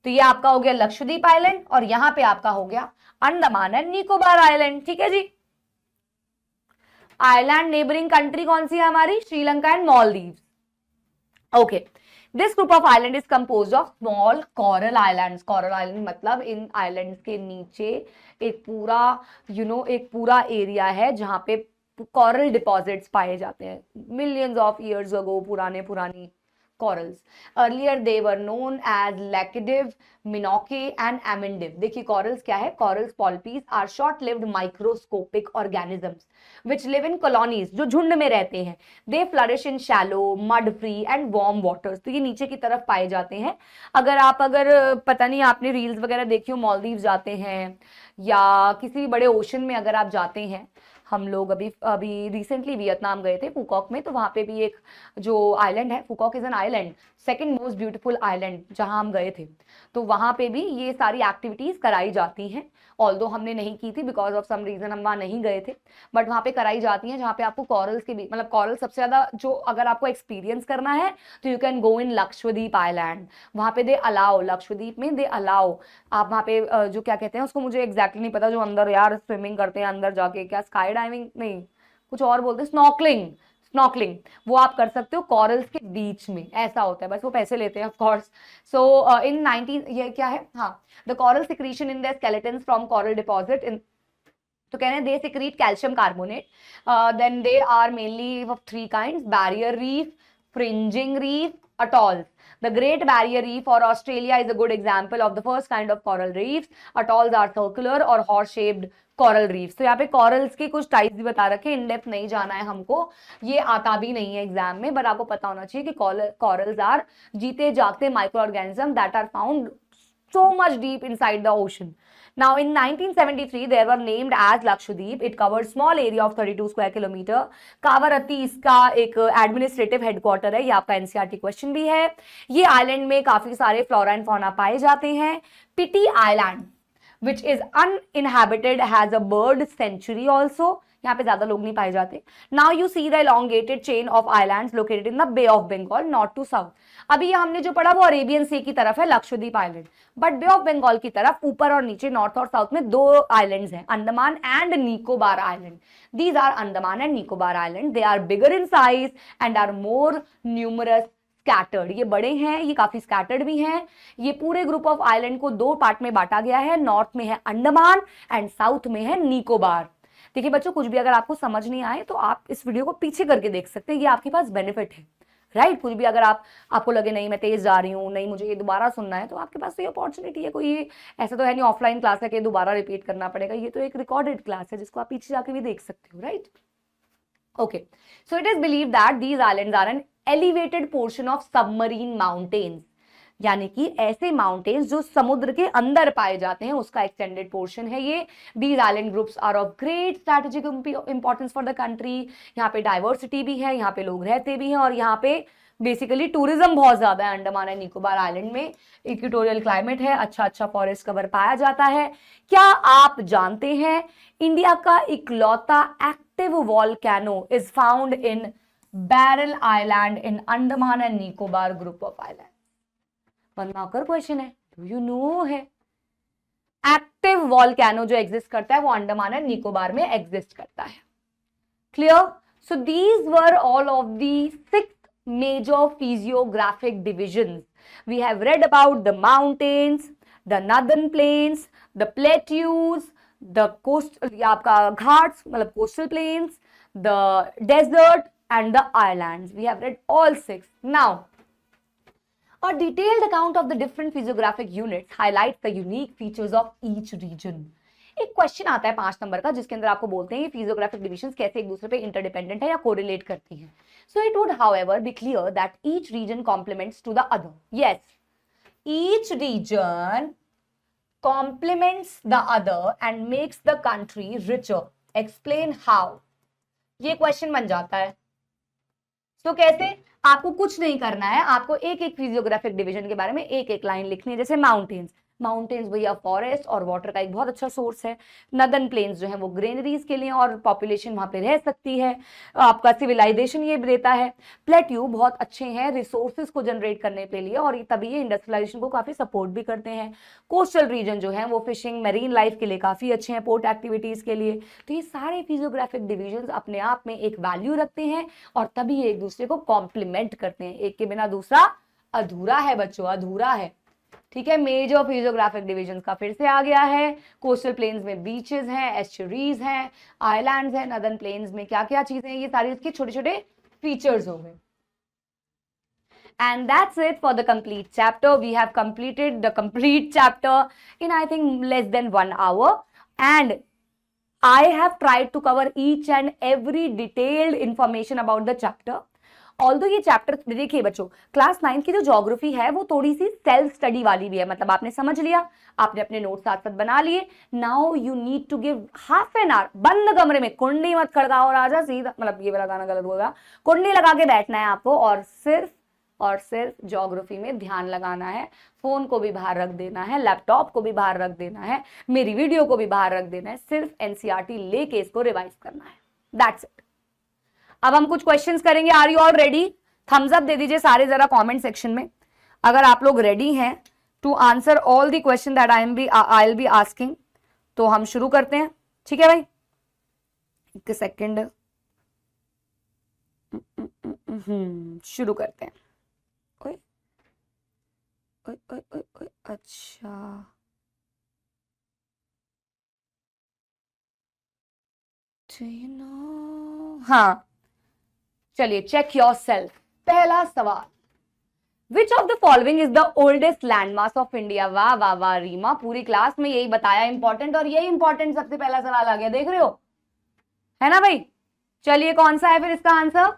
तो ये आपका हो गया लक्षद्वीप आइलैंड, और यहां पे आपका हो गया अंडमान एंड निकोबार आइलैंड। ठीक है जी, आइलैंड नेबरिंग कंट्री कौन सी है हमारी? Sri Lanka and Maldives. Okay, this group of island is composed of small coral islands. Coral island मतलब इन आइलैंड्स के नीचे एक पूरा एक पूरा एरिया है जहां पे कोरल डिपॉजिट्स पाए जाते हैं, मिलियंस ऑफ ईयर्स अगो, पुरानी corals. Earlier they were known as Lacedae, Minocae and Amendive. देखिए corals क्या है? Corals polyps are short-lived microscopic organisms which live in colonies, जो झुंड में रहते हैं. They flourish in shallow, mud-free and warm waters. तो ये नीचे की तरफ पाए जाते हैं. अगर पता नहीं आपने रील्स वगैरह देखी हो, मालदीव जाते हैं या किसी बड़े ओशन में अगर आप जाते हैं, हम लोग अभी रिसेंटली वियतनाम गए थे, फुकॉक में, तो वहां पे भी एक जो आइलैंड है, Phu Quoc is an island, second most beautiful island जहां हम गए थे, तो वहां पे भी ये सारी एक्टिविटीज कराई जाती हैं। ऑल्दो हमने नहीं की थी बिकॉज ऑफ सम रीजन, हम वहां नहीं गए थे, बट वहां पे कराई जाती हैं, जहां पे आपको कॉरल्स के भी, मतलब कॉरल सबसे ज्यादा जो अगर आपको एक्सपीरियंस करना है तो you can go in Lakshadweep island. वहां पे दे अलाउ, लक्षद्वीप में दे अलाउ, आप वहां पे जो क्या कहते हैं उसको, मुझे एग्जैक्टली नहीं पता, जो अंदर यार स्विमिंग करते हैं अंदर जाके, क्या स्काई डाइविंग नहीं, कुछ और बोलते हैं, स्नॉकलिंग, वो आप कर सकते हो कॉरल्स के बीच में, ऐसा होता है, बस वो पैसे लेते हैं ऑफ कोर्स। सो इन 19, ये क्या है, हाँ, the coral secretion in the skeletons from coral deposit in, तो कह रहे हैं they secrete calcium carbonate, then they are mainly of 3 kinds, barrier reef, fringing reef, atolls. The Great Barrier Reef or Australia is a good example of the first kind of coral reefs. Atolls are circular or horse-shaped coral reefs. तो यहाँ पे corals के कुछ types भी बता रखे हैं, in depth नहीं जाना है हमको, ये आता भी नहीं है एग्जाम में, बट आपको पता होना चाहिए कि corals are जीते जागते micro organism that are found so much deep inside the ocean. Now in 1973 they were named as Lakshadweep. It covered small area of 32 square kilometer. Kavaratti इसका एक एडमिनिस्ट्रेटिव हेडक्वार्टर है, ये आपका एनसीईआरटी क्वेश्चन भी है। ये आइलैंड में काफी सारे फ्लोरा एंड फौना पाए जाते हैं। पिटी island which is uninhabited has a bird sanctuary also. यहाँ पे ज्यादा लोग नहीं पाए जाते। Now you see the elongated chain of islands located in the Bay of Bengal, north to south. अभी ये हमने जो पढ़ा वो अरेबियन सी की तरफ है, Lakshadweep island, but bay of Bengal की तरफ ऊपर और नीचे, नॉर्थ और साउथ में 2 आइलैंड्स हैं, Andaman and Nicobar island. These are Andaman and Nicobar island. They are bigger in size and are more numerous scattered. ये बड़े हैं, ये काफी स्कैटर्ड भी हैं. ये पूरे ग्रुप ऑफ आइलैंड को 2 पार्ट में बांटा गया है. नॉर्थ में है अंडमान एंड साउथ में है निकोबार. देखिए बच्चों, कुछ भी अगर आपको समझ नहीं आए तो आप इस वीडियो को पीछे करके देख सकते हैं, ये आपके पास बेनिफिट है, राइट. कुछ भी अगर आपको लगे नहीं मैं तेज जा रही हूँ, नहीं मुझे ये दोबारा सुनना है, तो आपके पास तो ये अपॉर्चुनिटी है. कोई ऐसा तो है नहीं ऑफलाइन क्लास है कि दोबारा रिपीट करना पड़ेगा. ये तो एक रिकॉर्डेड क्लास है जिसको आप पीछे जाके भी देख सकते हो, right. Okay, so it is believe that these islands are an elevated portion of submarine mountains, यानी कि ऐसे माउंटेन्स जो समुद्र के अंदर पाए जाते हैं, उसका एक्सटेंडेड पोर्शन है ये. These island groups are of great strategic importance for the country. यहाँ पे डाइवर्सिटी भी है, यहाँ पे लोग रहते भी हैं, और यहाँ पे बेसिकली टूरिज्म बहुत ज्यादा है. अंडमान एंड निकोबार आइलैंड में इक्वेटोरियल क्लाइमेट है, अच्छा फॉरेस्ट कवर पाया जाता है. क्या आप जानते हैं इंडिया का इकलौता active volcano is found in barrel island in Andaman and Nicobar group of island. 1 marker question है, डू यू नो है. एक्टिव वॉल्केनो जो एग्जिस्ट करता है वो अंडमान एंड निकोबार में एग्जिस्ट करता है. Clear. So these were all of the 6 major physiographic divisions. We have read about the mountains, the northern plains, the plateaus, the coast, आपका घाट्स मतलब coastal plains, the desert and the islands. We have read all 6. Now, a detailed account of the different physiographic units highlights the unique features of each region. एक question आता है 5 number का जिसके अंदर आपको बोलते हैं ये फिजियोग्राफिक डिविजन्स कैसे एक दूसरे पे इंटरडिपेंडेंट है या कोरिलेट करती हैं. So it would however be clear that each region complements to the other. Yes, each region complements the other and makes the country richer. Explain how. ये क्वेश्चन बन जाता है. तो कैसे? आपको कुछ नहीं करना है, आपको एक एक फिजियोग्राफिक डिवीजन के बारे में एक एक लाइन लिखनी है. जैसे माउंटेन्स, माउंटेन्स भैया फॉरेस्ट और वाटर का एक बहुत अच्छा सोर्स है। नदर्न प्लेन्स जो है वो ग्रेनरीज के लिए और पॉपुलेशन वहां पे रह सकती है। आपका सिविलाइजेशन ये देता है। प्लेट्यू बहुत अच्छे हैं रिसोर्सेज को जनरेट करने के लिए और तभी ये इंडस्ट्रियलाइजेशन को काफी सपोर्ट भी करते हैं। कोस्टल रीजन जो है वो फिशिंग मैरीन लाइफ के लिए काफी अच्छे हैं, पोर्ट एक्टिविटीज के लिए। तो ये सारे फिजियोग्राफिक डिविजन अपने आप में एक वैल्यू रखते हैं और तभी ये एक दूसरे को कॉम्प्लीमेंट करते हैं। एक के बिना दूसरा अधूरा है बच्चों, अधूरा है। ठीक है, मेजर फिजियोग्राफिक डिविजन का फिर से आ गया है। कोस्टल प्लेन्स में बीचेस हैं, एस्चुरीज हैं, आइलैंड्स हैं। नदर्न प्लेन्स में क्या क्या चीजें हैं, ये सारी इसके छोटे छोटे फीचर्स हो गए। And that's it for the complete chapter. We have completed the complete chapter in I think less than 1 hour, and I have tried to cover each and every detailed information about the chapter. Although ये chapter देखिए बच्चों, class 9 की जो geography है वो थोड़ी सी self study वाली भी है। मतलब आपने समझ लिया, आपने अपने नोट साथ साथ बना लिए। Now you need to give half an hour, बंद कमरे में, कुंडली मत खड़काओ राजा, सीधा, मतलब ये वाला गाना गलत होगा, कुंडली लगा के बैठना है आपको और सिर्फ ज्योग्राफी में ध्यान लगाना है। फोन को भी बाहर रख देना है, लैपटॉप को भी बाहर रख देना है, मेरी वीडियो को भी बाहर रख देना है, सिर्फ एनसीईआरटी लेके इसको रिवाइज करना है। That's it. अब हम कुछ क्वेश्चंस करेंगे। Are you all ready? Thumbs up दे दीजिए सारे जरा कमेंट सेक्शन में अगर आप लोग रेडी हैं to answer all the question that I will be asking. तो हम शुरू करते हैं, ठीक है भाई? एक सेकेंड, शुरू करते हैं। ओए ओए ओए ओए ओए, अच्छा हाँ चलिए, चेक योर सेल्फ। पहला सवाल, which of the following is the oldest landmass of India? वाह वाह वाह रीमा, पूरी क्लास में यही बताया इंपॉर्टेंट, और यही इंपॉर्टेंट सबसे पहला सवाल आ गया, देख रहे हो, है ना भाई? चलिए कौन सा है फिर इसका आंसर?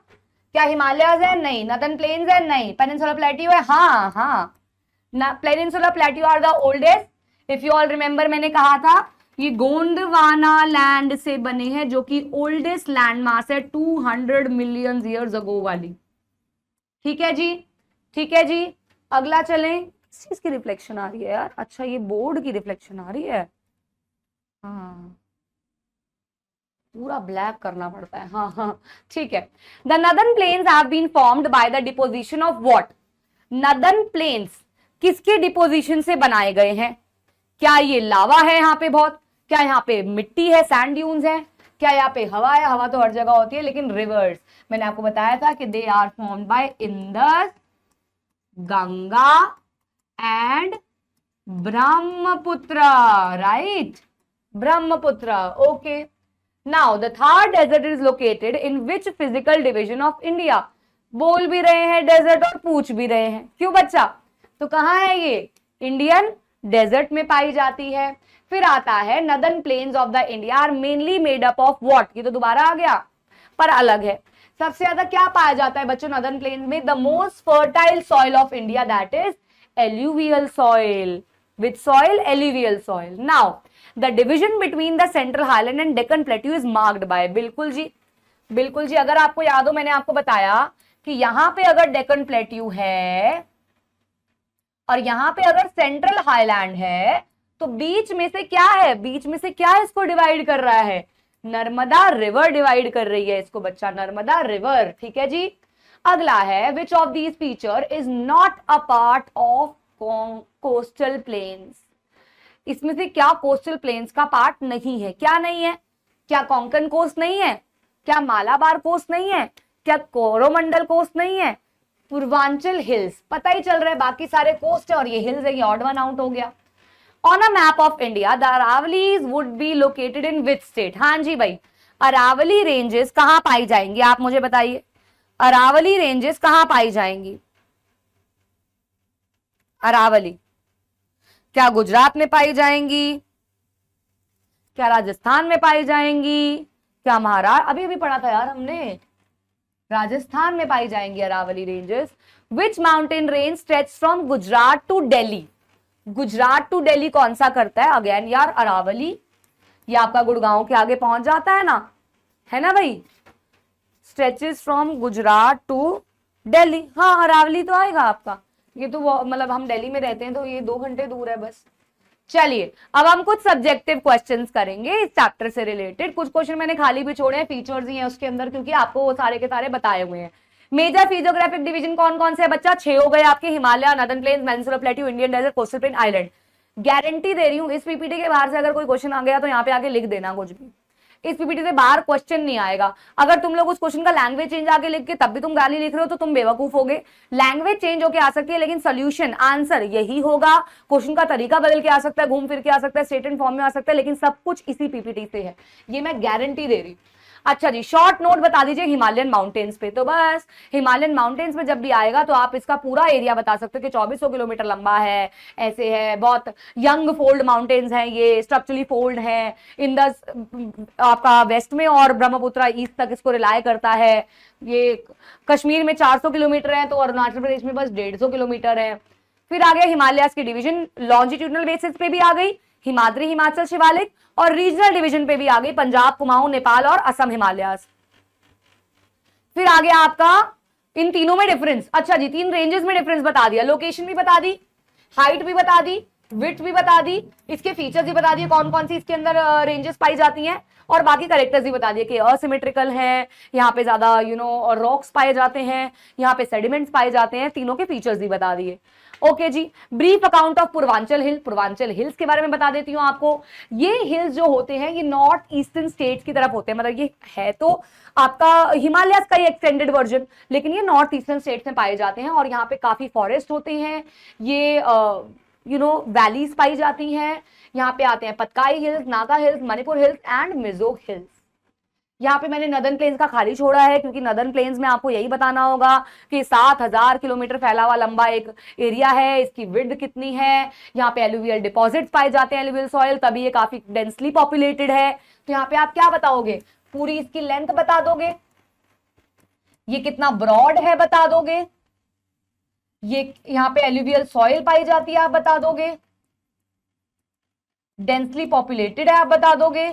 क्या हिमालयस है? नहीं। नदर्न प्लेन्स है? नहीं। पेनिनसुला प्लेट्यू है? हाँ हाँ, peninsula plateau are the oldest. If you all remember, मैंने कहा था ये गोंडवाना लैंड से बने हैं, जो कि ओल्डेस्ट लैंड मास है 200 मिलियन ईयर्स अगो वाली। ठीक है जी, ठीक है जी। अगला चलें। किस चीज की रिफ्लेक्शन आ रही है यार? अच्छा, ये बोर्ड की रिफ्लेक्शन आ रही है। हाँ, पूरा ब्लैक करना पड़ता है। हाँ हाँ ठीक है। The northern plains have been formed by the deposition of what? Northern plains किसके डिपोजिशन से बनाए गए हैं? क्या ये लावा है यहाँ पे बहुत? क्या यहाँ पे मिट्टी है, सैंड ड्यून्स है? क्या यहाँ पे हवा है? हवा तो हर जगह होती है, लेकिन रिवर्स, मैंने आपको बताया था कि they are formed by Indus, Ganga and Brahmaputra, right? Brahmaputra, okay. Now the Thar desert is located in which physical division of India? बोल भी रहे हैं डेजर्ट और पूछ भी रहे हैं, क्यों बच्चा? तो कहाँ है ये? इंडियन डेजर्ट में पाई जाती है। फिर आता है northern plains of the India are mainly made up of what? ये तो दोबारा आ गया पर अलग है। सबसे ज्यादा क्या पाया जाता है बच्चों नदर्न प्लेन्स में? The most fertile soil of India, that is alluvial soil. Which soil? Alluvial soil. Now the division between the central highland and Deccan plateau is marked by, बिल्कुल जी, बिल्कुल जी। अगर आपको याद हो, मैंने आपको बताया कि यहां पे अगर डेक्कन प्लेट्यू है और यहां पे अगर सेंट्रल हाईलैंड है, तो बीच में से क्या है? बीच में से क्या इसको डिवाइड कर रहा है? नर्मदा रिवर डिवाइड कर रही है इसको बच्चा, नर्मदा रिवर। ठीक है जी। अगला है, which of these feature is not a part of coastal planes? इसमें से क्या कोस्टल प्लेन्स का पार्ट नहीं है? क्या नहीं है? क्या कोंकण कोस्ट नहीं है? क्या मालाबार कोस्ट नहीं है? क्या कोरोमंडल कोस्ट नहीं है? पूर्वांचल हिल्स, पता ही चल रहा है बाकी सारे कोस्ट है और ये हिल्स है, ये ऑड वन आउट हो गया। On a map of India the Aravallis would be located in which state? हाँ जी भाई, अरावली रेंजेस कहां पाई जाएंगी? आप मुझे बताइए, अरावली रेंजेस कहां पाई जाएंगी? अरावली क्या गुजरात में पाई जाएंगी? क्या राजस्थान में पाई जाएंगी? क्या महाराष्ट्र? अभी अभी पढ़ा था यार हमने, राजस्थान में पाई जाएंगी Aravalli ranges. Which mountain range stretch from Gujarat to Delhi? Gujarat to Delhi कौन सा करता है? अगेन यार अरावली, ये आपका गुड़गांव के आगे पहुंच जाता है ना भाई? Stretches from Gujarat to Delhi, हाँ अरावली तो आएगा आपका। ये तो मतलब हम दिल्ली में रहते हैं तो ये 2 घंटे दूर है बस, चलिए अब हम कुछ सब्जेक्टिव क्वेश्चंस करेंगे इस चैप्टर से रिलेटेड। कुछ क्वेश्चन मैंने खाली भी छोड़े हैं, फीचर्स ही हैं उसके अंदर, क्योंकि आपको वो सारे के सारे बताए हुए हैं। मेजर फिजियोग्राफिक डिवीजन कौन कौन से है बच्चा? 6 हो गए आपके, Himalaya, northern plains, peninsular plateau, Indian desert, coastal plain, island. Guarantee दे रही हूं इस पीपीटी के बाहर से अगर कोई क्वेश्चन आ गया तो यहाँ पे आके लिख देना कुछ भी, इस पीपीटी से बाहर क्वेश्चन नहीं आएगा। अगर तुम लोग उस क्वेश्चन का लैंग्वेज चेंज आके लिख के तब भी तुम गाली लिख रहे हो तो तुम बेवकूफ होगे। लैंग्वेज चेंज होके आ सकती है लेकिन सोल्यूशन आंसर यही होगा। क्वेश्चन का तरीका बदल के आ सकता है, घूम फिर के आ सकता है, स्टेटेड फॉर्म में आ सकता है, लेकिन सब कुछ इसी पीपीटी से है, ये मैं गारंटी दे रही हूं। अच्छा जी, शॉर्ट नोट बता दीजिए हिमालयन माउंटेन्स पे। तो बस हिमालयन माउंटेन्स पे जब भी आएगा तो आप इसका पूरा एरिया बता सकते हो कि 2400 किलोमीटर लंबा है, ऐसे है, बहुत यंग फोल्ड माउंटेन्स हैं, ये स्ट्रक्चरली फोल्ड है, इंडस आपका वेस्ट में और ब्रह्मपुत्र ईस्ट तक इसको रिलाय करता है। ये कश्मीर में 400 किलोमीटर है तो अरुणाचल प्रदेश में बस 150 किलोमीटर है। फिर आ गया हिमालय की डिवीजन, लॉन्जिट्यूडनल बेसिस पे भी आ गई हिमाद्री, हिमाचल शिवालिक, और रीजनल डिवीजन पे भी आ गई पंजाब, कुमाऊं, नेपाल और असम हिमालयास। फिर आ गया आपका इन तीनों में डिफरेंस। अच्छा जी, 3 रेंजेस में डिफरेंस बता दिया, लोकेशन भी बता दी, हाइट भी बता दी, विड्थ भी बता दी, इसके फीचर्स भी बता दिए कौन कौन सी इसके अंदर रेंजेस पाई जाती हैं, और बाकी करेक्टर्स भी बता दिए कि असिमेट्रिकल है, यहाँ पे ज्यादा और रॉक्स पाए जाते हैं, यहाँ पे सेडिमेंट्स पाए जाते हैं, तीनों के फीचर्स भी बता दिए। ओके जी, brief account of Purvanchal hill, Purvanchal hills के बारे में बता देती हूँ आपको। ये हिल्स जो होते हैं ये नॉर्थ ईस्टर्न स्टेट्स की तरफ होते हैं, मतलब ये है तो आपका हिमालय का ही एक्सटेंडेड वर्जन, लेकिन ये नॉर्थ ईस्टर्न स्टेट्स में पाए जाते हैं और यहाँ पे काफी फॉरेस्ट होते हैं, ये वैलीज पाई जाती हैं। यहाँ पे आते हैं Patkai hills, Naga hills, Manipur hills and Mizo hills. यहाँ पे मैंने नदर्न प्लेन्स का खाली छोड़ा है क्योंकि नदर्न प्लेन्स में आपको यही बताना होगा कि 7000 किलोमीटर फैला हुआ लंबा एक एरिया है, इसकी विड्थ कितनी है, यहाँ पे एलुवियल डिपॉजिट्स पाए जाते हैं, एलुवियल सॉइल, तभी ये काफी डेंसली पॉपुलेटेड है। तो यहाँ पे आप क्या बताओगे? पूरी इसकी लेंथ बता दोगे, ये कितना ब्रॉड है बता दोगे, ये यहाँ पे एलुवियल सॉइल पाई जाती है आप बता दोगे, डेंसली पॉपुलेटेड है आप बता दोगे,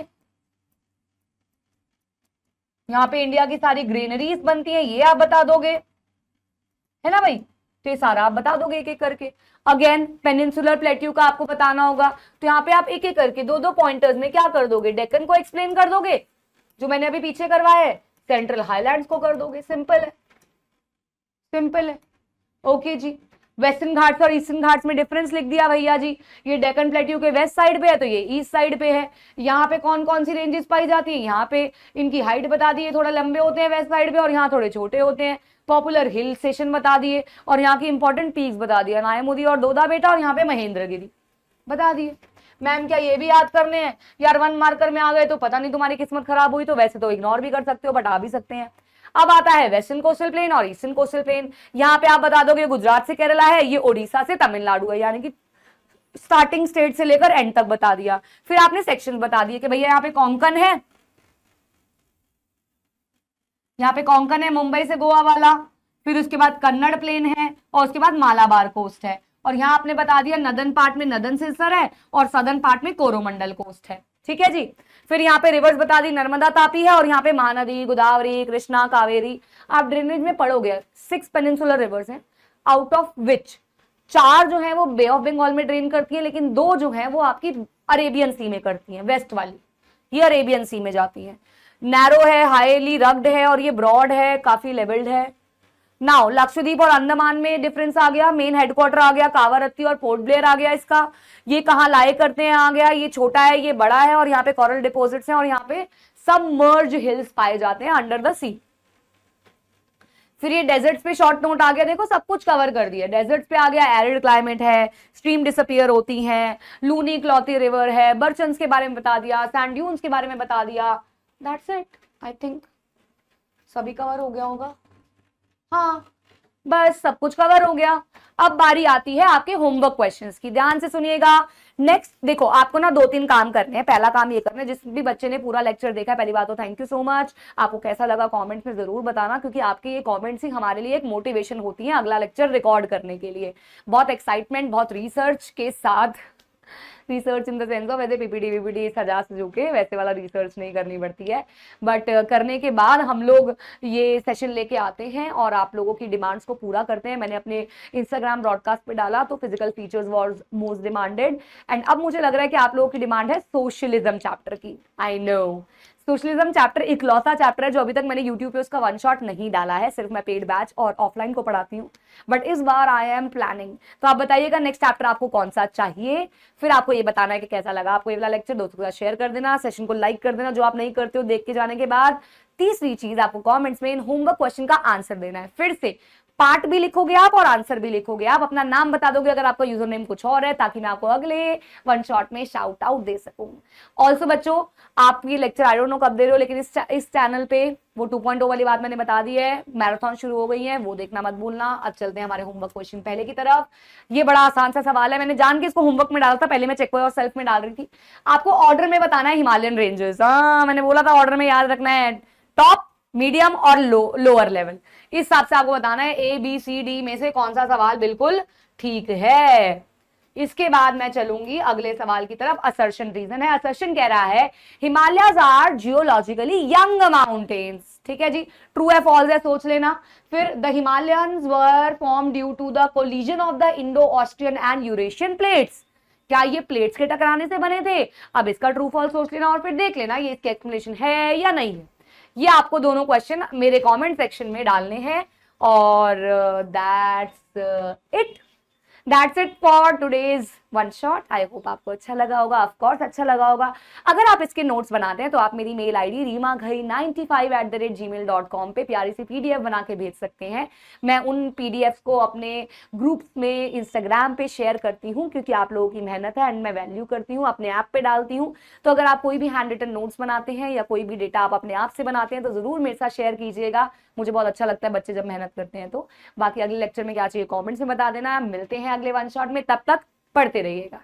यहाँ पे इंडिया की सारी ग्रीनरीज बनती है ये आप बता दोगे, है ना भाई? तो ये सारा आप बता दोगे एक एक करके। अगेन पेनिनसुलर प्लेट्यू का आपको बताना होगा, तो यहाँ पे आप एक एक करके 2-2 पॉइंटर्स में क्या कर दोगे? डेक्कन को एक्सप्लेन कर दोगे जो मैंने अभी पीछे करवाया है, सेंट्रल हाईलैंड्स को कर दोगे, सिंपल है, सिंपल है। ओके जी, वेस्टर्न घाट्स और ईस्टर्न घाट्स में डिफरेंस लिख दिया भैया जी, ये डेक्कन प्लेट्यू के वेस्ट साइड पे है तो ये ईस्ट साइड पे है। यहाँ पे कौन कौन सी रेंजेस पाई जाती है, यहाँ पे इनकी हाइट बता दी है, थोड़ा लंबे होते हैं वेस्ट साइड पे और यहाँ थोड़े छोटे होते हैं। पॉपुलर हिल स्टेशन बता दिए और यहाँ की इंपॉर्टेंट पीक्स बता दिया, नायमुदी और दोदा बेटा, और यहाँ पे महेंद्रगिरी बता दिए। मैम क्या ये भी याद करने हैं यार? 1 मार्कर में आ गए तो पता नहीं तुम्हारी किस्मत खराब हुई, तो वैसे तो इग्नोर भी कर सकते हो बट आ भी सकते हैं। अब आता है वेस्टर्न कोस्टल प्लेन और ईस्टर्न कोस्टल प्लेन। यहाँ पे आप बता दोगे गुजरात से केरला है, ये ओडिशा से तमिलनाडु है, यानी कि स्टार्टिंग स्टेट से लेकर एंड तक बता दिया। फिर आपने सेक्शन बता दिए कि भैया यहाँ पे कोंकण है, यहाँ पे कोंकण है मुंबई से गोवा वाला, फिर उसके बाद कन्नड़ प्लेन है और उसके बाद मालाबार कोस्ट है, और यहाँ आपने बता दिया नदर्न पार्ट में नदर्न सिलसर है और सदर्न पार्ट में कोरोमंडल कोस्ट है, ठीक है जी। फिर यहाँ पे रिवर्स बता दी, नर्मदा तापी है और यहाँ पे महानदी, गोदावरी, कृष्णा, कावेरी। आप ड्रेनेज में पढ़ोगे 6 पेनिनसुलर रिवर्स हैं, आउट ऑफ विच 4 जो है वो बे ऑफ बंगाल में ड्रेन करती है, लेकिन 2 जो है वो आपकी अरेबियन सी में करती है, वेस्ट वाली ये अरेबियन सी में जाती है। नैरो है, हाईली रग्ड है और ये ब्रॉड है, काफी लेवल्ड है। नाउ लक्षद्वीप और अंडमान में डिफरेंस आ गया, मेन हेडक्वार्टर आ गया कावारत्ती और पोर्ट ब्लेयर आ गया इसका, ये कहाँ लाए करते हैं आ गया, ये छोटा है ये बड़ा है और यहाँ पे कोरल डिपॉजिट्स हैं और यहाँ पे सबमर्ज हिल्स पाए जाते हैं अंडर द सी। फिर ये डेजर्ट्स पे शॉर्ट नोट आ गया, देखो सब कुछ कवर कर दिया। डेजर्ट्स पे आ गया एरिड क्लाइमेट है, स्ट्रीम डिसअपियर होती हैं, लूनी क्लॉथी रिवर है, बर्चन्स के बारे में बता दिया, सैंड ड्यून्स के बारे में बता दिया, दैट्स इट। आई थिंक सभी कवर हो गया होगा, हाँ बस सब कुछ कवर हो गया। अब बारी आती है आपके होमवर्क क्वेश्चंस की, ध्यान से सुनिएगा। नेक्स्ट देखो आपको ना 2-3 काम करने हैं। पहला काम ये करना है, जिस भी बच्चे ने पूरा लेक्चर देखा है, पहली बात तो थैंक यू सो मच, आपको कैसा लगा कमेंट्स में जरूर बताना, क्योंकि आपके ये कमेंट्स ही हमारे लिए एक मोटिवेशन होती है अगला लेक्चर रिकॉर्ड करने के लिए। बहुत एक्साइटमेंट, बहुत रिसर्च के साथ research in the sense of वैसे पीपीटी वीपीटी सजा सजू के वैसे वाला रिसर्च नहीं करनी पड़ती है, बट करने के बाद हम लोग ये सेशन लेके आते हैं और आप लोगों की डिमांड्स को पूरा करते हैं। मैंने अपने इंस्टाग्राम ब्रॉडकास्ट पे डाला तो physical features was most demanded, and अब मुझे लग रहा है कि आप लोगों की डिमांड है सोशलिज्म चैप्टर की। आई नो सोशलिज्म चैप्टर इकलौता चैप्टर है जो अभी तक मैंने यूट्यूब पे उसका वन शॉट नहीं डाला है, सिर्फ मैं पेड बैच और ऑफलाइन को पढ़ाती हूँ, बट इस बार आई एम प्लानिंग। तो आप बताइएगा नेक्स्ट चैप्टर आपको कौन सा चाहिए, फिर आपको ये बताना है कि कैसा लगा आपको ये वाला लेक्चर। दोस्तों के साथ शेयर कर देना, सेशन को लाइक कर देना जो आप नहीं करते हो देख के जाने के बाद। तीसरी चीज आपको कमेंट्स में इन होमवर्क क्वेश्चन का आंसर देना है। फिर से पार्ट भी लिखोगे आप और आंसर भी लिखोगे आप, अपना नाम बता दोगे अगर आपका यूजर नेम कुछ और है, ताकि मैं आपको अगले वन शॉट में शाउट आउट दे सकूं। ऑल्सो बच्चों आप ये लेक्चर आई डोंट नो कब दे रहे हो, लेकिन इस चैनल पे वो 2.0 वाली बात मैंने बता दी है, मैराथन शुरू हो गई है, वो देखना मत भूलना। अब चलते हैं हमारे होमवर्क क्वेश्चन पहले की तरफ। ये बड़ा आसान सा सवाल है, मैंने जान के इसको होमवर्क में डाला था, पहले मैं चेक और सेल्फ में डाल रही थी। आपको ऑर्डर में बताना है हिमालयन रेंजेस, हाँ मैंने बोला था ऑर्डर में याद रखना है, टॉप मीडियम और लोअर लेवल, इस हिसाब से आपको बताना है ए बी सी डी में से कौन सा सवाल बिल्कुल ठीक है। इसके बाद मैं चलूंगी अगले सवाल की तरफ। असर्शन रीजन है, असर्शन कह रहा है Himalayas are geologically young mountains, ठीक है जी, ट्रू है फॉल्स है सोच लेना। फिर the Himalayans were form due to the collision of the Indo Austrian and Eurasian plates, क्या ये प्लेट्स के टकराने से बने थे? अब इसका ट्रू फॉल्स सोच लेना और फिर देख लेना ये इसकी एक्सप्लेनेशन है या नहीं है। ये आपको दोनों क्वेश्चन मेरे कमेंट सेक्शन में डालने हैं और that's it for today's one shot. I hope आपको अच्छा लगा होगा, ऑफ कोर्स अच्छा लगा होगा। अगर आप इसके नोट्स बनाते हैं तो आप मेरी मेल आईडी reemaghari95@gmail.com पे प्यारी सी पीडीएफ बना के भेज सकते हैं। मैं उन पीडीएफ को अपने ग्रुप्स में इंस्टाग्राम पे शेयर करती हूँ क्योंकि आप लोगों की मेहनत है एंड मैं वैल्यू करती हूँ, अपने ऐप पे डालती हूँ। तो अगर आप कोई भी हैंड रिटन नोट्स बनाते हैं या कोई भी डेटा आप अपने आप से बनाते हैं तो जरूर मेरे साथ शेयर कीजिएगा, मुझे बहुत अच्छा लगता है बच्चे जब मेहनत करते हैं। तो बाकी अगले लेक्चर में क्या चाहिए कॉमेंट्स में बता देना। मिलते हैं अगले वन शॉट में, तब तक पढ़ते रहिएगा।